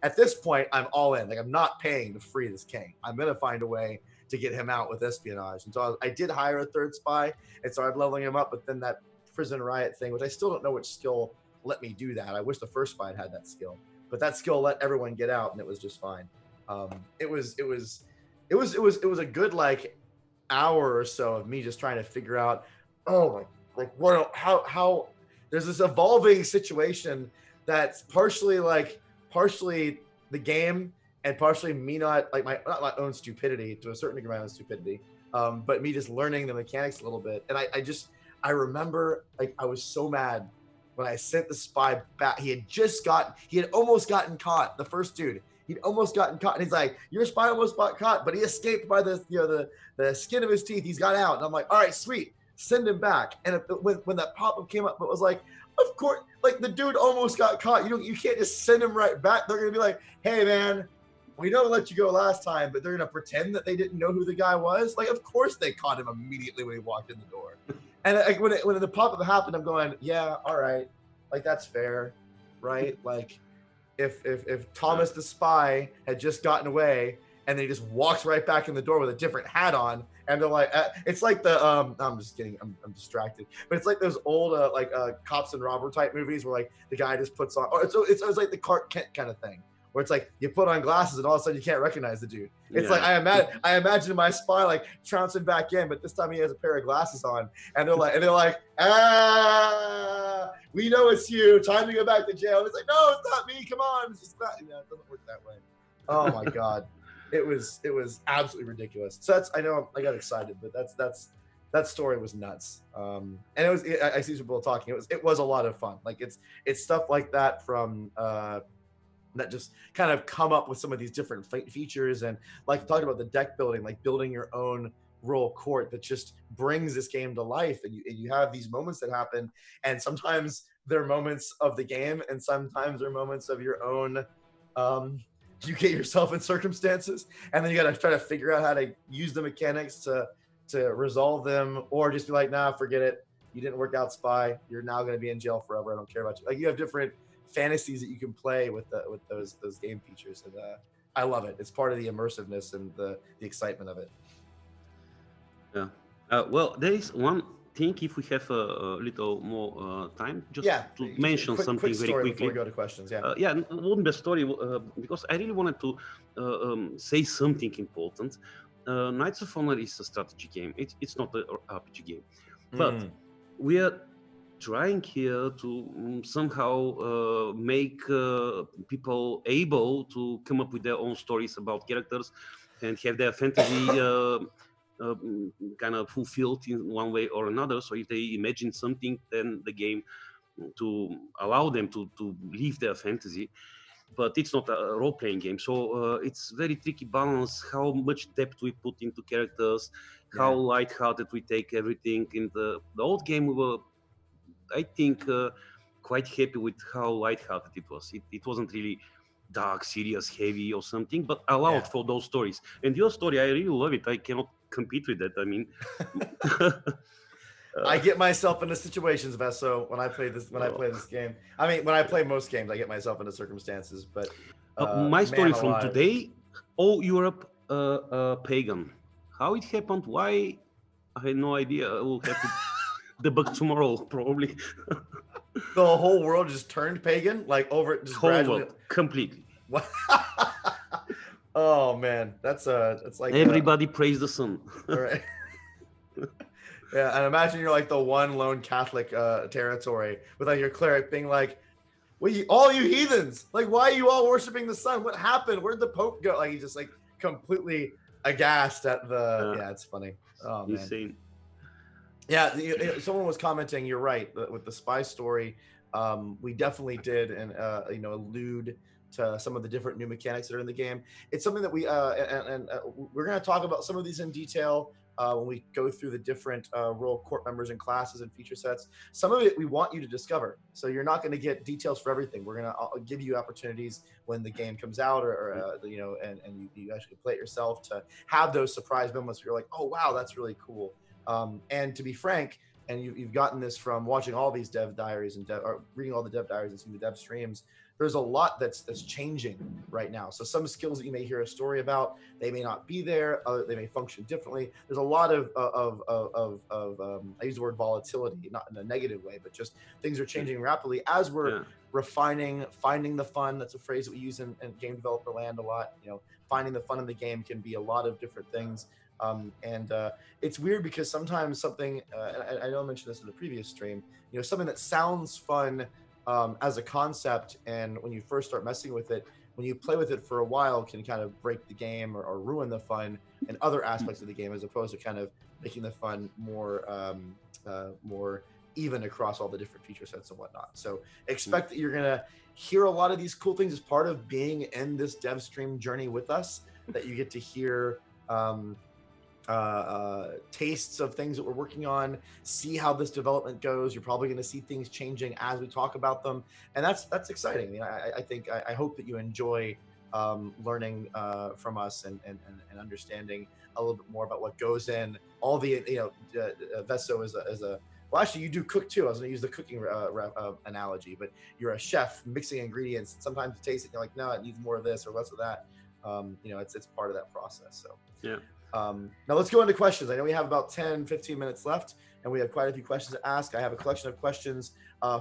at this point, I'm all in. Like, I'm not paying to free this king. I'm going to find a way to get him out with espionage. And so I did hire a third spy and started leveling him up. But then that prison riot thing, which I still don't know which skill let me do that. I wish the first spy had that skill, but that skill let everyone get out, and it was just fine. It was a good like hour or so of me just trying to figure out, how there's this evolving situation that's partially the game and partially me not my own stupidity, to a certain degree, my own stupidity, but me just learning the mechanics a little bit. And I remember, like, I was so mad when I sent the spy back. He had almost gotten caught. The first dude, he'd almost gotten caught, and he's like, your spy almost got caught, but he escaped by the skin of his teeth. He's got out. And I'm like, all right, sweet, send him back. And when that pop-up came up, it was like, of course, like, the dude almost got caught. You can't just send him right back. They're gonna be like, hey man, we don't let you go last time, but they're gonna pretend that they didn't know who the guy was. Like, of course they caught him immediately when he walked in the door. And like, when the pop-up happened, I'm going, yeah, all right, like, that's fair, right? Like, if Thomas the spy had just gotten away and then he just walks right back in the door with a different hat on, and they're like, it's like the I'm just kidding, I'm distracted, but it's like those old cops and robber type movies where like the guy just puts on, or it's like the Clark Kent kind of thing, where it's like you put on glasses and all of a sudden you can't recognize the dude. It's like I imagine my spy like trouncing back in, but this time he has a pair of glasses on, and they're like, we know it's you. Time to go back to jail. And it's like, no, it's not me. Come on, it's just not. It doesn't work that way. Oh my god, it was absolutely ridiculous. So I know I got excited, but that story was nuts. And I see some people talking. It was a lot of fun. Like, it's stuff like that from that just kind of come up with some of these different features, and like talking about the deck building, like building your own royal court, that just brings this game to life. And you have these moments that happen, and sometimes they're moments of the game, and sometimes they're moments of your own. You get yourself in circumstances, and then you got to try to figure out how to use the mechanics to resolve them, or just be like, nah, forget it. You didn't work out, spy. You're now going to be in jail forever. I don't care about you. Like, you have different fantasies that you can play with those game features, and I love it. It's part of the immersiveness and the excitement of it. Yeah. Well, there is one thing, if we have a little more time, just to mention something very quickly before we go to questions. Wouldn't be a story, because I really wanted to say something important. Knights of Honor is a strategy game. It's not an RPG game, but we are trying here to somehow make people able to come up with their own stories about characters and have their fantasy kind of fulfilled in one way or another. So if they imagine something, then the game to allow them to live their fantasy. But it's not a role-playing game, so it's very tricky balance how much depth we put into characters, how lighthearted we take everything. In the old game, we were, I think, quite happy with how lighthearted it was. It wasn't really dark, serious, heavy or something, but allowed for those stories. And your story, I really love it. I cannot compete with that. I mean, I get myself into situations, Vesso, when I play this game. I mean, when I play most games, I get myself into circumstances. But my story from today, all Europe pagan. How it happened? Why? I had no idea. I will have to debug tomorrow, probably. The whole world just turned pagan, like over just whole gradually. World, completely. Oh man, it's like everybody praise the sun. Right. Yeah, and imagine you're like the one lone Catholic territory with like your cleric being like, "Well, all you heathens, like, why are you all worshiping the sun? What happened? Where'd the Pope go?" Like, he's just like completely aghast at the. Yeah, it's funny. Oh man. Insane. Yeah, someone was commenting. You're right with the spy story. We definitely did, and allude to some of the different new mechanics that are in the game. It's something that we're going to talk about some of these in detail when we go through the different royal court members and classes and feature sets. Some of it we want you to discover, so you're not going to get details for everything. We're going to give you opportunities when the game comes out, or and you actually play it yourself, to have those surprise moments where you're like, oh wow, that's really cool. And to be frank, and you've gotten this from watching all these dev diaries or reading all the dev diaries and seeing the dev streams, there's a lot that's changing right now. So some skills that you may hear a story about, they may not be there. They may function differently. There's a lot of I use the word volatility, not in a negative way, but just things are changing rapidly as we're refining, finding the fun. That's a phrase that we use in game developer land a lot. Finding the fun in the game can be a lot of different things. And it's weird because sometimes something, I know I mentioned this in the previous stream, something that sounds fun as a concept, and when you first start messing with it, when you play with it for a while, can kind of break the game or ruin the fun in other aspects of the game, as opposed to kind of making the fun more even across all the different feature sets and whatnot. So expect that you're gonna hear a lot of these cool things as part of being in this dev stream journey with us, that you get to hear tastes of things that we're working on, see how this development goes. You're probably going to see things changing as we talk about them, and that's exciting. I hope that you enjoy learning from us and understanding a little bit more about what goes in all the Vesso is a well, actually, you do cook too. I was going to use the cooking analogy, but you're a chef mixing ingredients. Sometimes you taste it and you're like, no, it needs more of this or less of that. It's part of that process. So yeah. Now let's go into questions. I know we have about 10-15 minutes left, and we have quite a few questions to ask. I have a collection of questions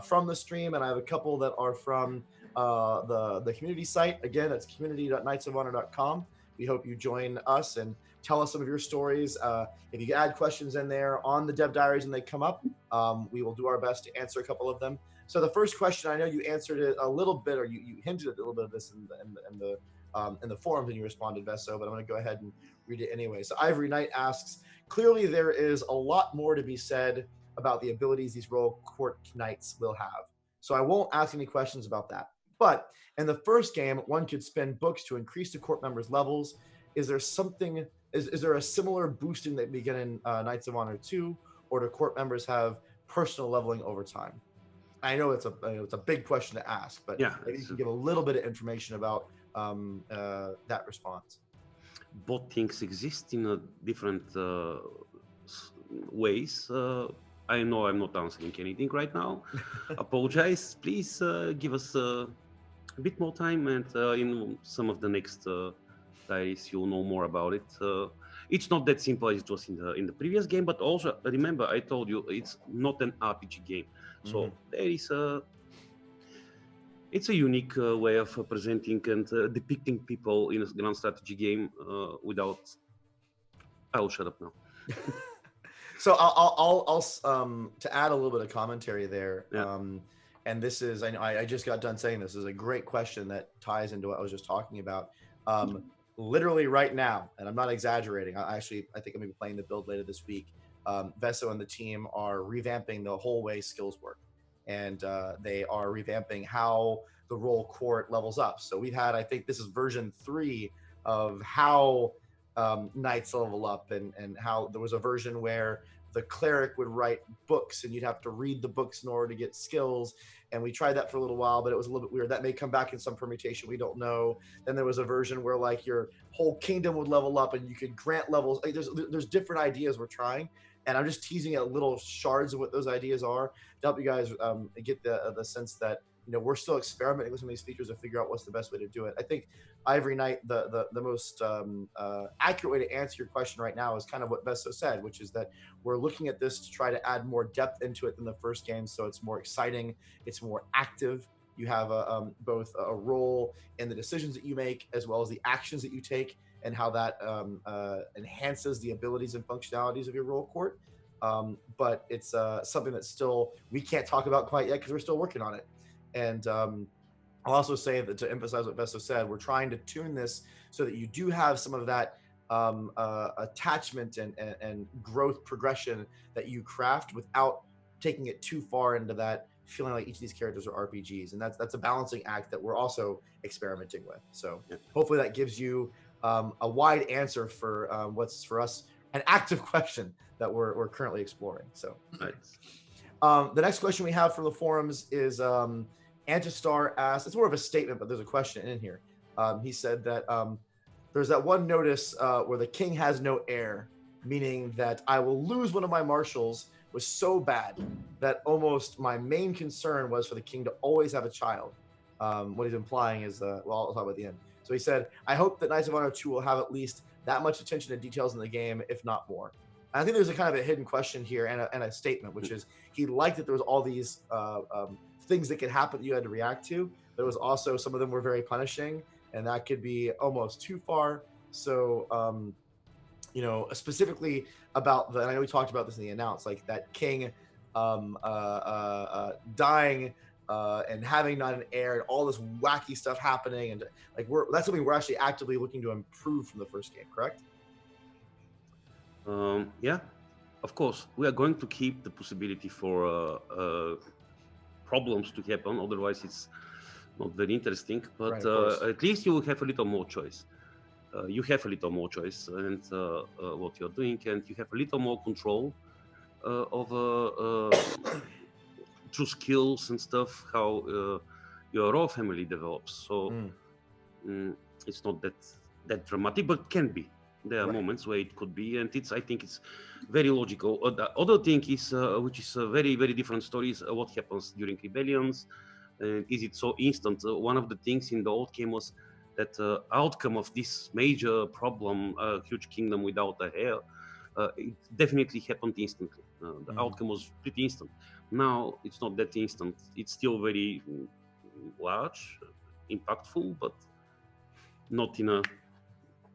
from the stream, and I have a couple that are from the community site. Again, that's community.knightsofhonor.com. We hope you join us and tell us some of your stories. If you add questions in there on the dev diaries and they come up, we will do our best to answer a couple of them. So the first question, I know you answered it a little bit, or you hinted at a little bit of this in the forums when you responded, Vesso, but I'm going to go ahead and read it anyway. So Ivory Knight asks, clearly there is a lot more to be said about the abilities these royal court knights will have. So I won't ask any questions about that. But in the first game, one could spend books to increase the court members' levels. Is there a similar boosting that we get in Knights of Honor 2, or do court members have personal leveling over time? I know it's a big question to ask, but maybe you can give a little bit of information about that response. Both things exist in different ways. I know I'm not answering anything right now. Apologize. Please give us a bit more time, and in some of the next diaries you'll know more about it. It's not that simple as it was in the previous game, but also remember I told you it's not an RPG game, so there is it's a unique way of presenting and depicting people in a grand strategy game without. I'll shut up now. So I'll to add a little bit of commentary there. Yeah. And this is, I just got done saying this is a great question that ties into what I was just talking about. Literally right now, and I'm not exaggerating. I think I'm going to be playing the build later this week. Vesso and the team are revamping the whole way skills work. And they are revamping how the roll court levels up. So we've had, I think this is version 3 of how knights level up, and how there was a version where the cleric would write books and you'd have to read the books in order to get skills. And we tried that for a little while, but it was a little bit weird. That may come back in some permutation, we don't know. Then there was a version where like your whole kingdom would level up and you could grant levels. Like there's different ideas we're trying. And I'm just teasing out little shards of what those ideas are to help you guys get the sense that we're still experimenting with some of these features to figure out what's the best way to do it. I think Ivory Knight, the most accurate way to answer your question right now is kind of what Vesso said, which is that we're looking at this to try to add more depth into it than the first game, so it's more exciting, it's more active. You have both a role in the decisions that you make as well as the actions that you take, and how that enhances the abilities and functionalities of your roll court. But it's something that still we can't talk about quite yet because we're still working on it. And I'll also say that, to emphasize what Vesso said, we're trying to tune this so that you do have some of that attachment and growth progression that you craft without taking it too far into that feeling like each of these characters are RPGs, and that's a balancing act that we're also experimenting with. So hopefully that gives you a wide answer for what's for us an active question that we're currently exploring. So the next question we have from the forums is Antistar asks, it's more of a statement, but there's a question in here. He said that there's that one notice where the king has no heir, meaning that I will lose one of my marshals was so bad that almost my main concern was for the king to always have a child. What he's implying is, well, I'll talk about the end. So he said, I hope that Knights of Honor 2 will have at least that much attention to details in the game, if not more. And I think there's a kind of a hidden question here and a statement, which is he liked that there was all these things that could happen that you had to react to, but it was also some of them were very punishing, and that could be almost too far. So, you know, specifically about the, and I know we talked about this in the announce, like that king dying and having not an heir and all this wacky stuff happening, and like that's something we're actually actively looking to improve from the first game, correct? Yeah, of course. We are going to keep the possibility for problems to happen. Otherwise, it's not very interesting. But at least you will have a little more choice. You have a little more choice and what you're doing, and you have a little more control over through skills and stuff, how your raw family develops. So it's not that dramatic, but it can be. There are moments where it could be, and I think it's very logical. The other thing is, which is a very, very different story, is what happens during rebellions. Is it so instant? One of the things in the old game was that outcome of this major problem, huge kingdom without a heir, it definitely happened instantly. The outcome was pretty instant. Now it's not that instant. It's still very large, impactful, but not in a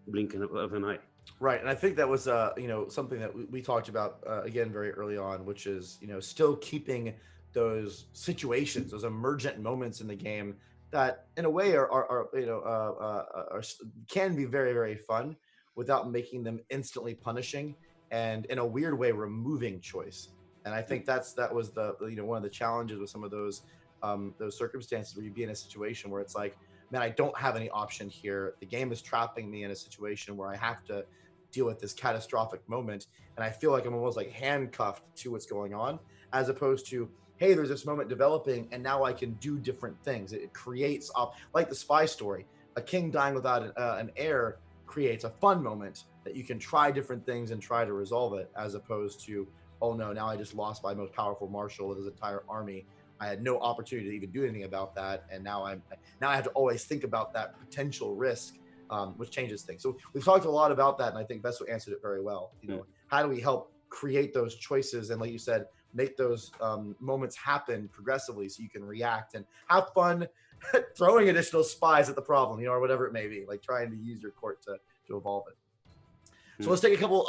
blink of an eye. Right, and I think that was you know, something that we talked about again very early on, which is, you know, still keeping those situations, those emergent moments in the game that in a way are you know can be very, very fun without making them instantly punishing, and in a weird way removing choice. And I think that was the, you know, one of the challenges with some of those circumstances where you'd be in a situation where it's like, man, I don't have any option here. The game is trapping me in a situation where I have to deal with this catastrophic moment, and I feel like I'm almost like handcuffed to what's going on, as opposed to, hey, there's this moment developing, and now I can do different things. It creates, like the spy story, a king dying without an heir creates a fun moment that you can try different things and try to resolve it, as opposed to, oh no, now I just lost my most powerful marshal with his entire army. I had no opportunity to even do anything about that, and now I have to always think about that potential risk, which changes things. So we've talked a lot about that, and I think Vesso answered it very well. You know, how do we help create those choices, and like you said, make those moments happen progressively so you can react and have fun throwing additional spies at the problem, you know, or whatever it may be, like trying to use your court to evolve it. So let's take a couple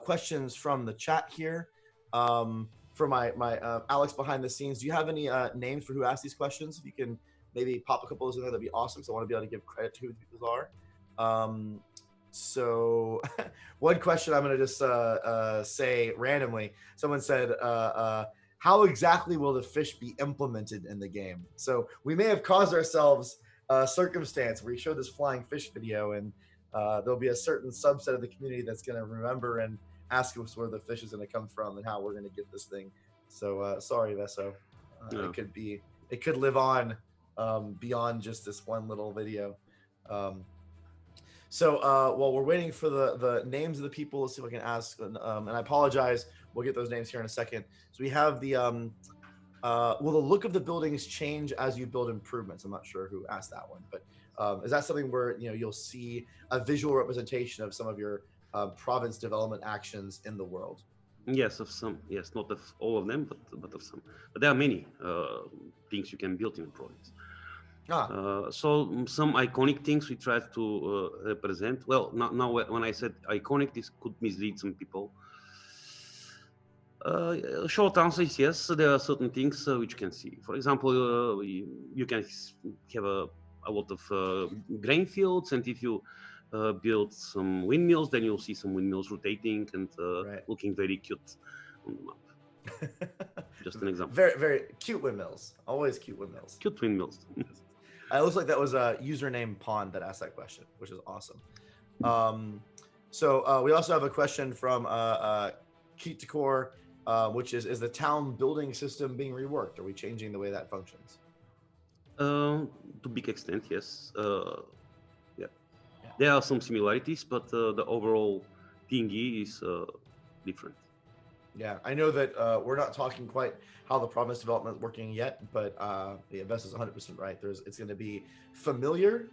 questions from the chat here. For my Alex behind the scenes, do you have any names for who asked these questions? If you can maybe pop a couple of those in there, that'd be awesome. So I want to be able to give credit to who the people are. So one question I'm going to just say randomly. Someone said, how exactly will the fish be implemented in the game? So we may have caused ourselves a circumstance where we showed this flying fish video, and there'll be a certain subset of the community that's going to remember and ask us where the fish is going to come from and how we're going to get this thing. So sorry, Vesso. It could live on beyond just this one little video. So while we're waiting for the names of the people, let's see if I can ask, and I apologize, we'll get those names here in a second. So we have the, will the look of the buildings change as you build improvements? I'm not sure who asked that one, but is that something where, you know, you'll see a visual representation of some of your province development actions in the world? Yes, of some. Yes, not of all of them, but of some. But there are many things you can build in a province. So some iconic things we try to represent. Well, now when I said iconic, this could mislead some people. Short answer is yes. There are certain things which you can see. For example, you can have a lot of grain fields, and if you build some windmills, then you'll see some windmills rotating and looking very cute on the map. Just an example. Very, very cute windmills. Always cute windmills. Cute windmills. It looks like that was a username Pond that asked that question, which is awesome. So we also have a question from Keat Decor, which is the town building system being reworked? Are we changing the way that functions? To big extent, yes. Yeah. There are some similarities, but the overall thingy is different. Yeah, I know that we're not talking quite how the province development is working yet, but the Invest is 100% right. It's going to be familiar,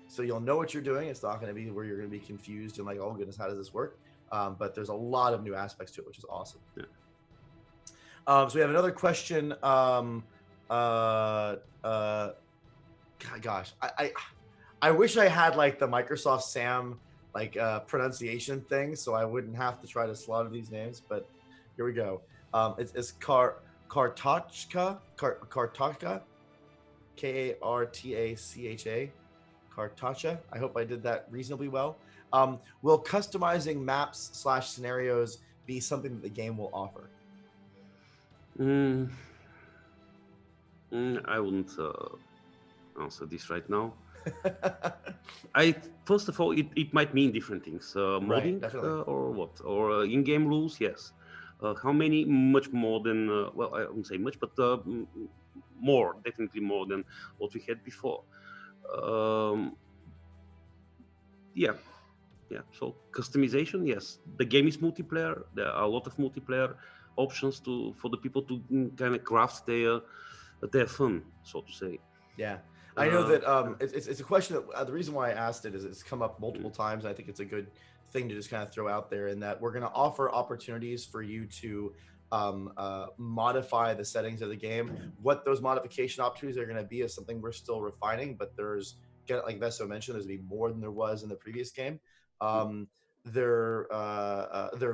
so you'll know what you're doing. It's not going to be where you're going to be confused and like, oh goodness, how does this work? But there's a lot of new aspects to it, which is awesome. Yeah. So we have another question. Gosh, I wish I had like the Microsoft Sam like pronunciation thing, so I wouldn't have to try to slaughter these names. But here we go. It's Kartachka, Kartachka, Kartacha, Kartacha. I hope I did that reasonably well. Will customizing maps / scenarios be something that the game will offer? I wouldn't answer this right now. First of all, it might mean different things. Modding or what? Or in-game rules, yes. How many? Much more than, well, I wouldn't say much, but more, definitely more than what we had before. Yeah. So customization, yes. The game is multiplayer. There are a lot of multiplayer options for the people to kind of craft their fun, so to say. Yeah. I know that it's a question that the reason why I asked it is it's come up multiple times. I think it's a good thing to just kind of throw out there, in that we're going to offer opportunities for you to modify the settings of the game. What those modification opportunities are going to be is something we're still refining, but there's, like Vesto mentioned, there's going to be more than there was in the previous game. There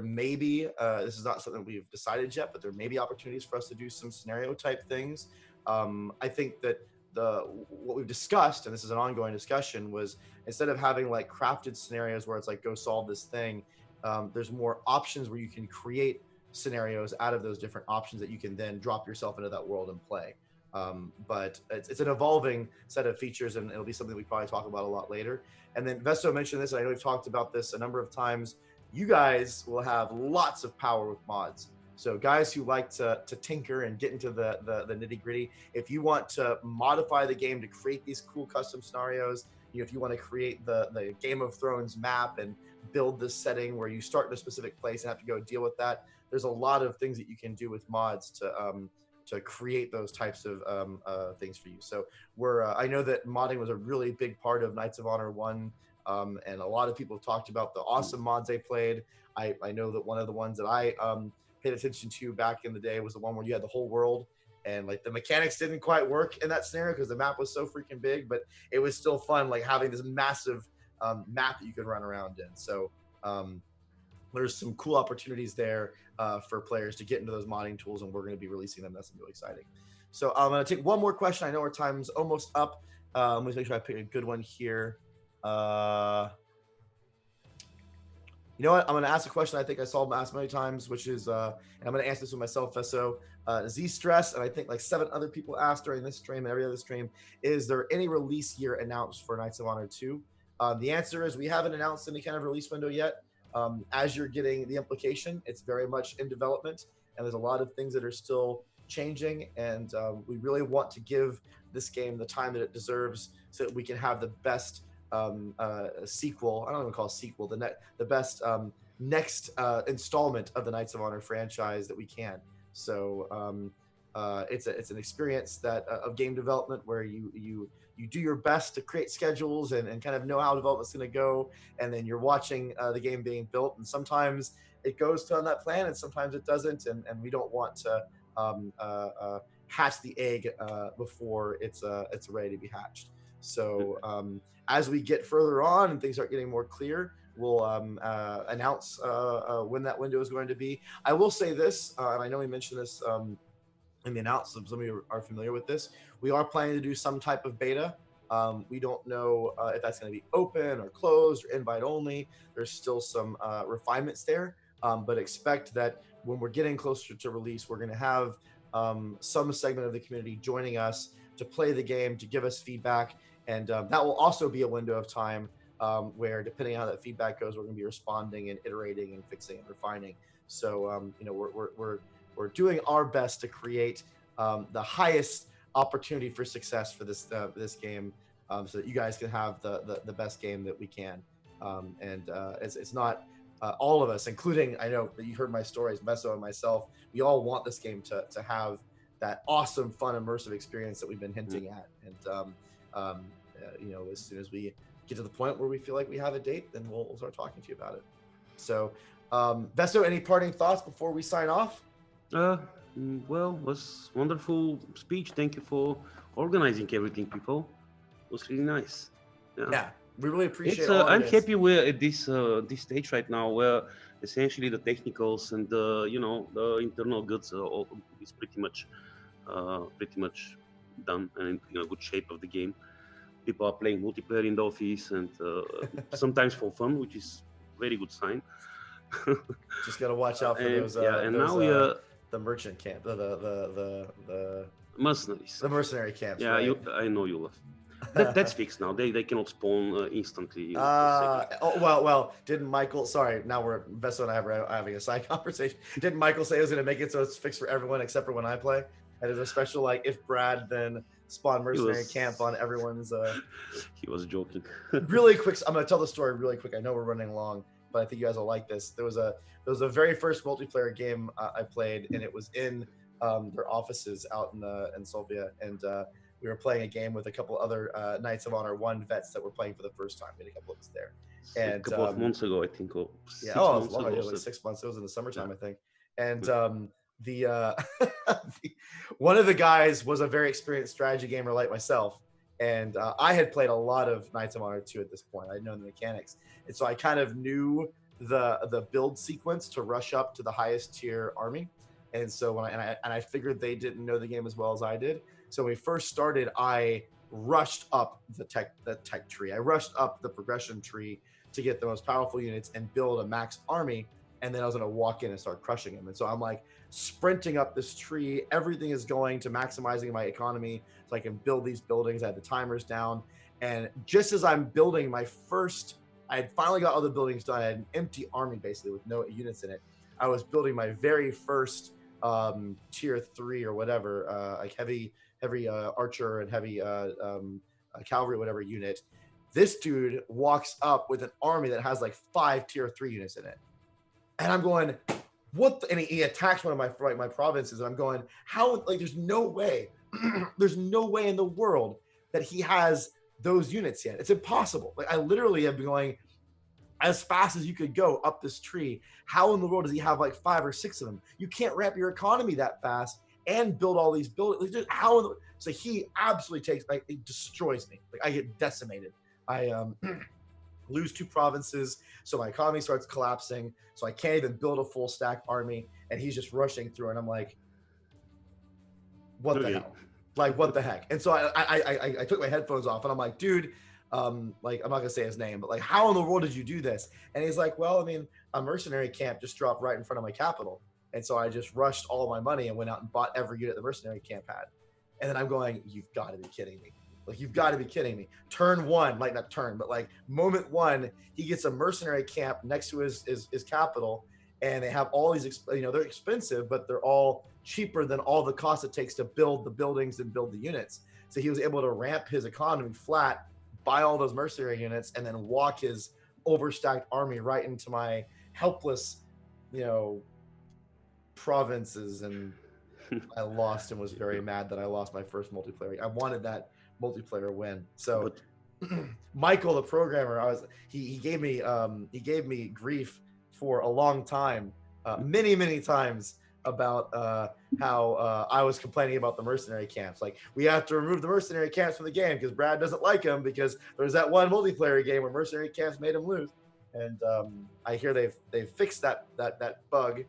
may be, this is not something we've decided yet, but there may be opportunities for us to do some scenario type things. I think that what we've discussed, and this is an ongoing discussion, was instead of having like crafted scenarios where it's like go solve this thing, there's more options where you can create scenarios out of those different options that you can then drop yourself into that world and play. But it's an evolving set of features, and it'll be something we probably talk about a lot later. And then Vesto mentioned this, and I know we've talked about this a number of times. You guys will have lots of power with mods. So guys who like to tinker and get into the nitty gritty, if you want to modify the game to create these cool custom scenarios, if you want to create the Game of Thrones map and build this setting where you start in a specific place and have to go deal with that, there's a lot of things that you can do with mods to create those types of things for you. So I know that modding was a really big part of Knights of Honor 1, and a lot of people have talked about the awesome mods they played. I know that one of the ones that I paid attention to back in the day was the one where you had the whole world, and like the mechanics didn't quite work in that scenario because the map was so freaking big, but it was still fun, like having this massive map that you could run around in. So there's some cool opportunities there for players to get into those modding tools, and we're going to be releasing them. That's really exciting. So I'm going to take one more question. I know our time's almost up. Let me make sure I pick a good one here. You know what? I'm going to ask a question I think I saw them asked many times, which is, and I'm going to answer this with myself, Vesto. Z-Stress, and I think like 7 other people asked during this stream and every other stream, is there any release year announced for Knights of Honor 2? The answer is we haven't announced any kind of release window yet. As you're getting the implication, it's very much in development, and there's a lot of things that are still changing, and we really want to give this game the time that it deserves so that we can have the best sequel. I don't even call it sequel, the best next installment of the Knights of Honor franchise that we can. So it's an experience that of game development where you do your best to create schedules and kind of know how development's going to go, and then you're watching the game being built, and sometimes it goes on that plan and sometimes it doesn't, and we don't want to hatch the egg before it's ready to be hatched. So as we get further on and things start getting more clear, we'll announce when that window is going to be. I will say this, and I know we mentioned this in the announcement, some of you are familiar with this. We are planning to do some type of beta. We don't know if that's going to be open or closed or invite only. There's still some refinements there, but expect that when we're getting closer to release, we're going to have some segment of the community joining us to play the game, to give us feedback, and that will also be a window of time where, depending on how that feedback goes, we're going to be responding and iterating and fixing and refining. So we're doing our best to create the highest opportunity for success for this game, so that you guys can have the best game that we can. And it's not all of us, including, I know that you heard my stories, Meso and myself, we all want this game to have that awesome, fun, immersive experience that we've been hinting at. And as soon as we get to the point where we feel like we have a date, then we'll start talking to you about it. So, Vesto, any parting thoughts before we sign off? Well, it was wonderful speech. Thank you for organizing everything, people. It was really nice. Yeah, we really appreciate it. all I'm this. happy we're at this stage right now, where essentially the technicals and the internal goods is pretty much done and in a good shape of the game. People are playing multiplayer in the office, and sometimes for fun, which is very good sign. Just gotta watch out for those. And those, now we are the merchant camp, the mercenaries. The mercenary camps. Yeah, right? I know you love. That's fixed now. They cannot spawn instantly. Well, didn't Michael? Sorry, now we're Vesto and I are having a side conversation. Didn't Michael say he was going to make it so it's fixed for everyone except for when I play? And there's a special, like, if Brad then spawn mercenary camp on everyone's. He was joking. Really quick, I'm going to tell the story really quick. I know we're running long, but I think you guys will like this. There was a very first multiplayer game I played, and it was in their offices out in Solvia, and we were playing a game with a couple other Knights of Honor 1 vets that were playing for the first time. We had a couple of us there. And a couple of months ago, I think. Or yeah, it was long. It was like 6 months. It was in the summertime, I think. And one of the guys was a very experienced strategy gamer like myself. And I had played a lot of Knights of Honor 2 at this point. I'd known the mechanics. And so I kind of knew the build sequence to rush up to the highest tier army. And so I figured they didn't know the game as well as I did. So when we first started, I rushed up the tech tree. I rushed up the progression tree to get the most powerful units and build a max army. And then I was going to walk in and start crushing them. And so I'm like sprinting up this tree. Everything is going to maximizing my economy so I can build these buildings. I had the timers down. And just as I'm building my first, I had finally got all the buildings done. I had an empty army basically with no units in it. I was building my very first tier 3 or whatever, like heavy archer and heavy cavalry, whatever unit. This dude walks up with an army that has like 5 tier 3 units in it, and I'm going, what? And he attacks one of my provinces, and I'm going, how? Like, there's no way, there's no way in the world that he has those units yet. It's impossible. Like, I literally have been going as fast as you could go up this tree. How in the world does he have like 5 or 6 of them? You can't ramp your economy that fast and build all these buildings. So he absolutely takes, like, it destroys me. Like, I get decimated. I lose 2 provinces, so my economy starts collapsing. So I can't even build a full stack army, and he's just rushing through, and I'm like, what the hell? Like, what the heck? And so I took my headphones off, and I'm like, dude, like, I'm not gonna say his name, but like, how in the world did you do this? And he's like, well, I mean, a mercenary camp just dropped right in front of my capital. And so I just rushed all of my money and went out and bought every unit the mercenary camp had. And then I'm going, you've got to be kidding me. Like, you've got to be kidding me. Turn 1, like, not turn, but like moment 1, he gets a mercenary camp next to his capital, and they have all these, they're expensive, but they're all cheaper than all the cost it takes to build the buildings and build the units. So he was able to ramp his economy flat, buy all those mercenary units, and then walk his overstacked army right into my helpless, provinces. And I lost and was very mad that I lost my first multiplayer. I wanted that multiplayer win. So Michael, the programmer, he gave me grief for a long time, many times, about how I was complaining about the mercenary camps. Like, we have to remove the mercenary camps from the game because Brad doesn't like them, because there's that one multiplayer game where mercenary camps made him lose. And I hear they've fixed that bug.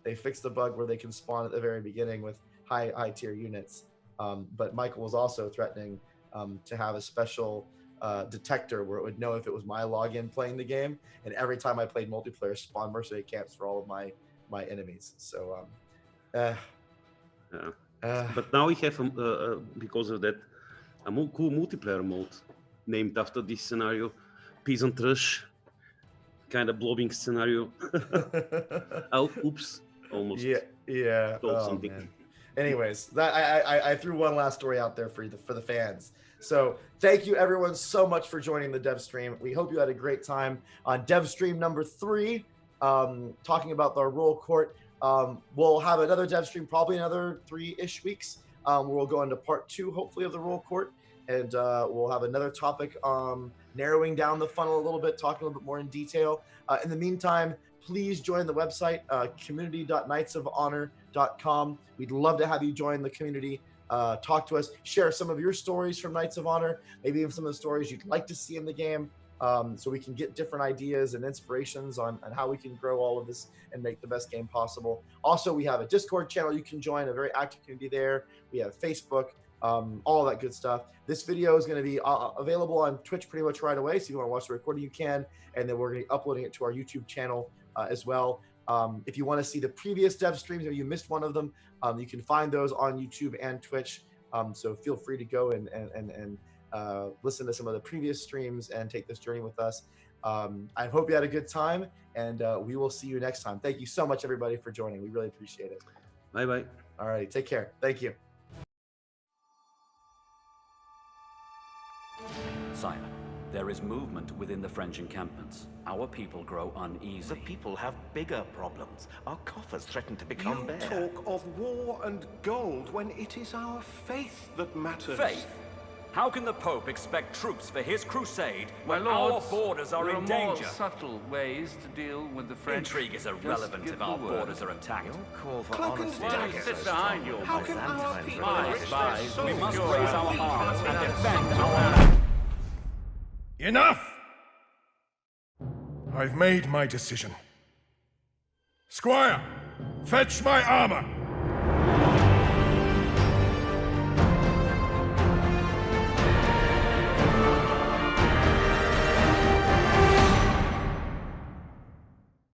They fixed the bug where they can spawn at the very beginning with high tier units. But Michael was also threatening to have a special detector where it would know if it was my login playing the game, and every time I played multiplayer, spawn mercenary camps for all of my my enemies. So yeah. But now we have because of that a cool multiplayer mode named after this scenario, Peasant Rush, kind of blobbing scenario. Oh, oops, almost. Yeah. Oh, man. Anyways, I threw one last story out there for the fans. So thank you everyone so much for joining the DevStream. We hope you had a great time on DevStream number 3, talking about the Royal Court. We'll have another DevStream, probably another 3-ish weeks. We'll go into part 2, hopefully, of the Royal Court, and we'll have another topic, narrowing down the funnel a little bit, talking a little bit more in detail. In the meantime, please join the website, community.knightsofhonor.com. We'd love to have you join the community. Talk to us, share some of your stories from Knights of Honor, maybe even some of the stories you'd like to see in the game, so we can get different ideas and inspirations on how we can grow all of this and make the best game possible. Also, we have a Discord channel you can join, a very active community there. We have Facebook, all that good stuff. This video is going to be available on Twitch pretty much right away, so if you want to watch the recording, you can, and then we're going to be uploading it to our YouTube channel as well. If you want to see the previous dev streams, if you missed one of them, you can find those on YouTube and Twitch. So feel free to go and listen to some of the previous streams and take this journey with us. I hope you had a good time, and we will see you next time. Thank you so much, everybody, for joining. We really appreciate it. Bye-bye. All right, take care. Thank you. Sire, there is movement within the French encampments. Our people grow uneasy. The people have bigger problems. Our coffers threaten to become bare. You talk of war and gold when it is our faith that matters. Faith? How can the Pope expect troops for his crusade when My our lords, borders are in there are danger? more subtle ways to deal with the French. Intrigue is irrelevant Just if give our the word. borders are attacked. Your call for Cloak and honesty dagger. Why is sit so behind strong. your How can our Byzantine people My risk their spies, we souls? must Your raise our army arms has and been defend sent our out. land. Enough! I've made my decision. Squire, fetch my armor!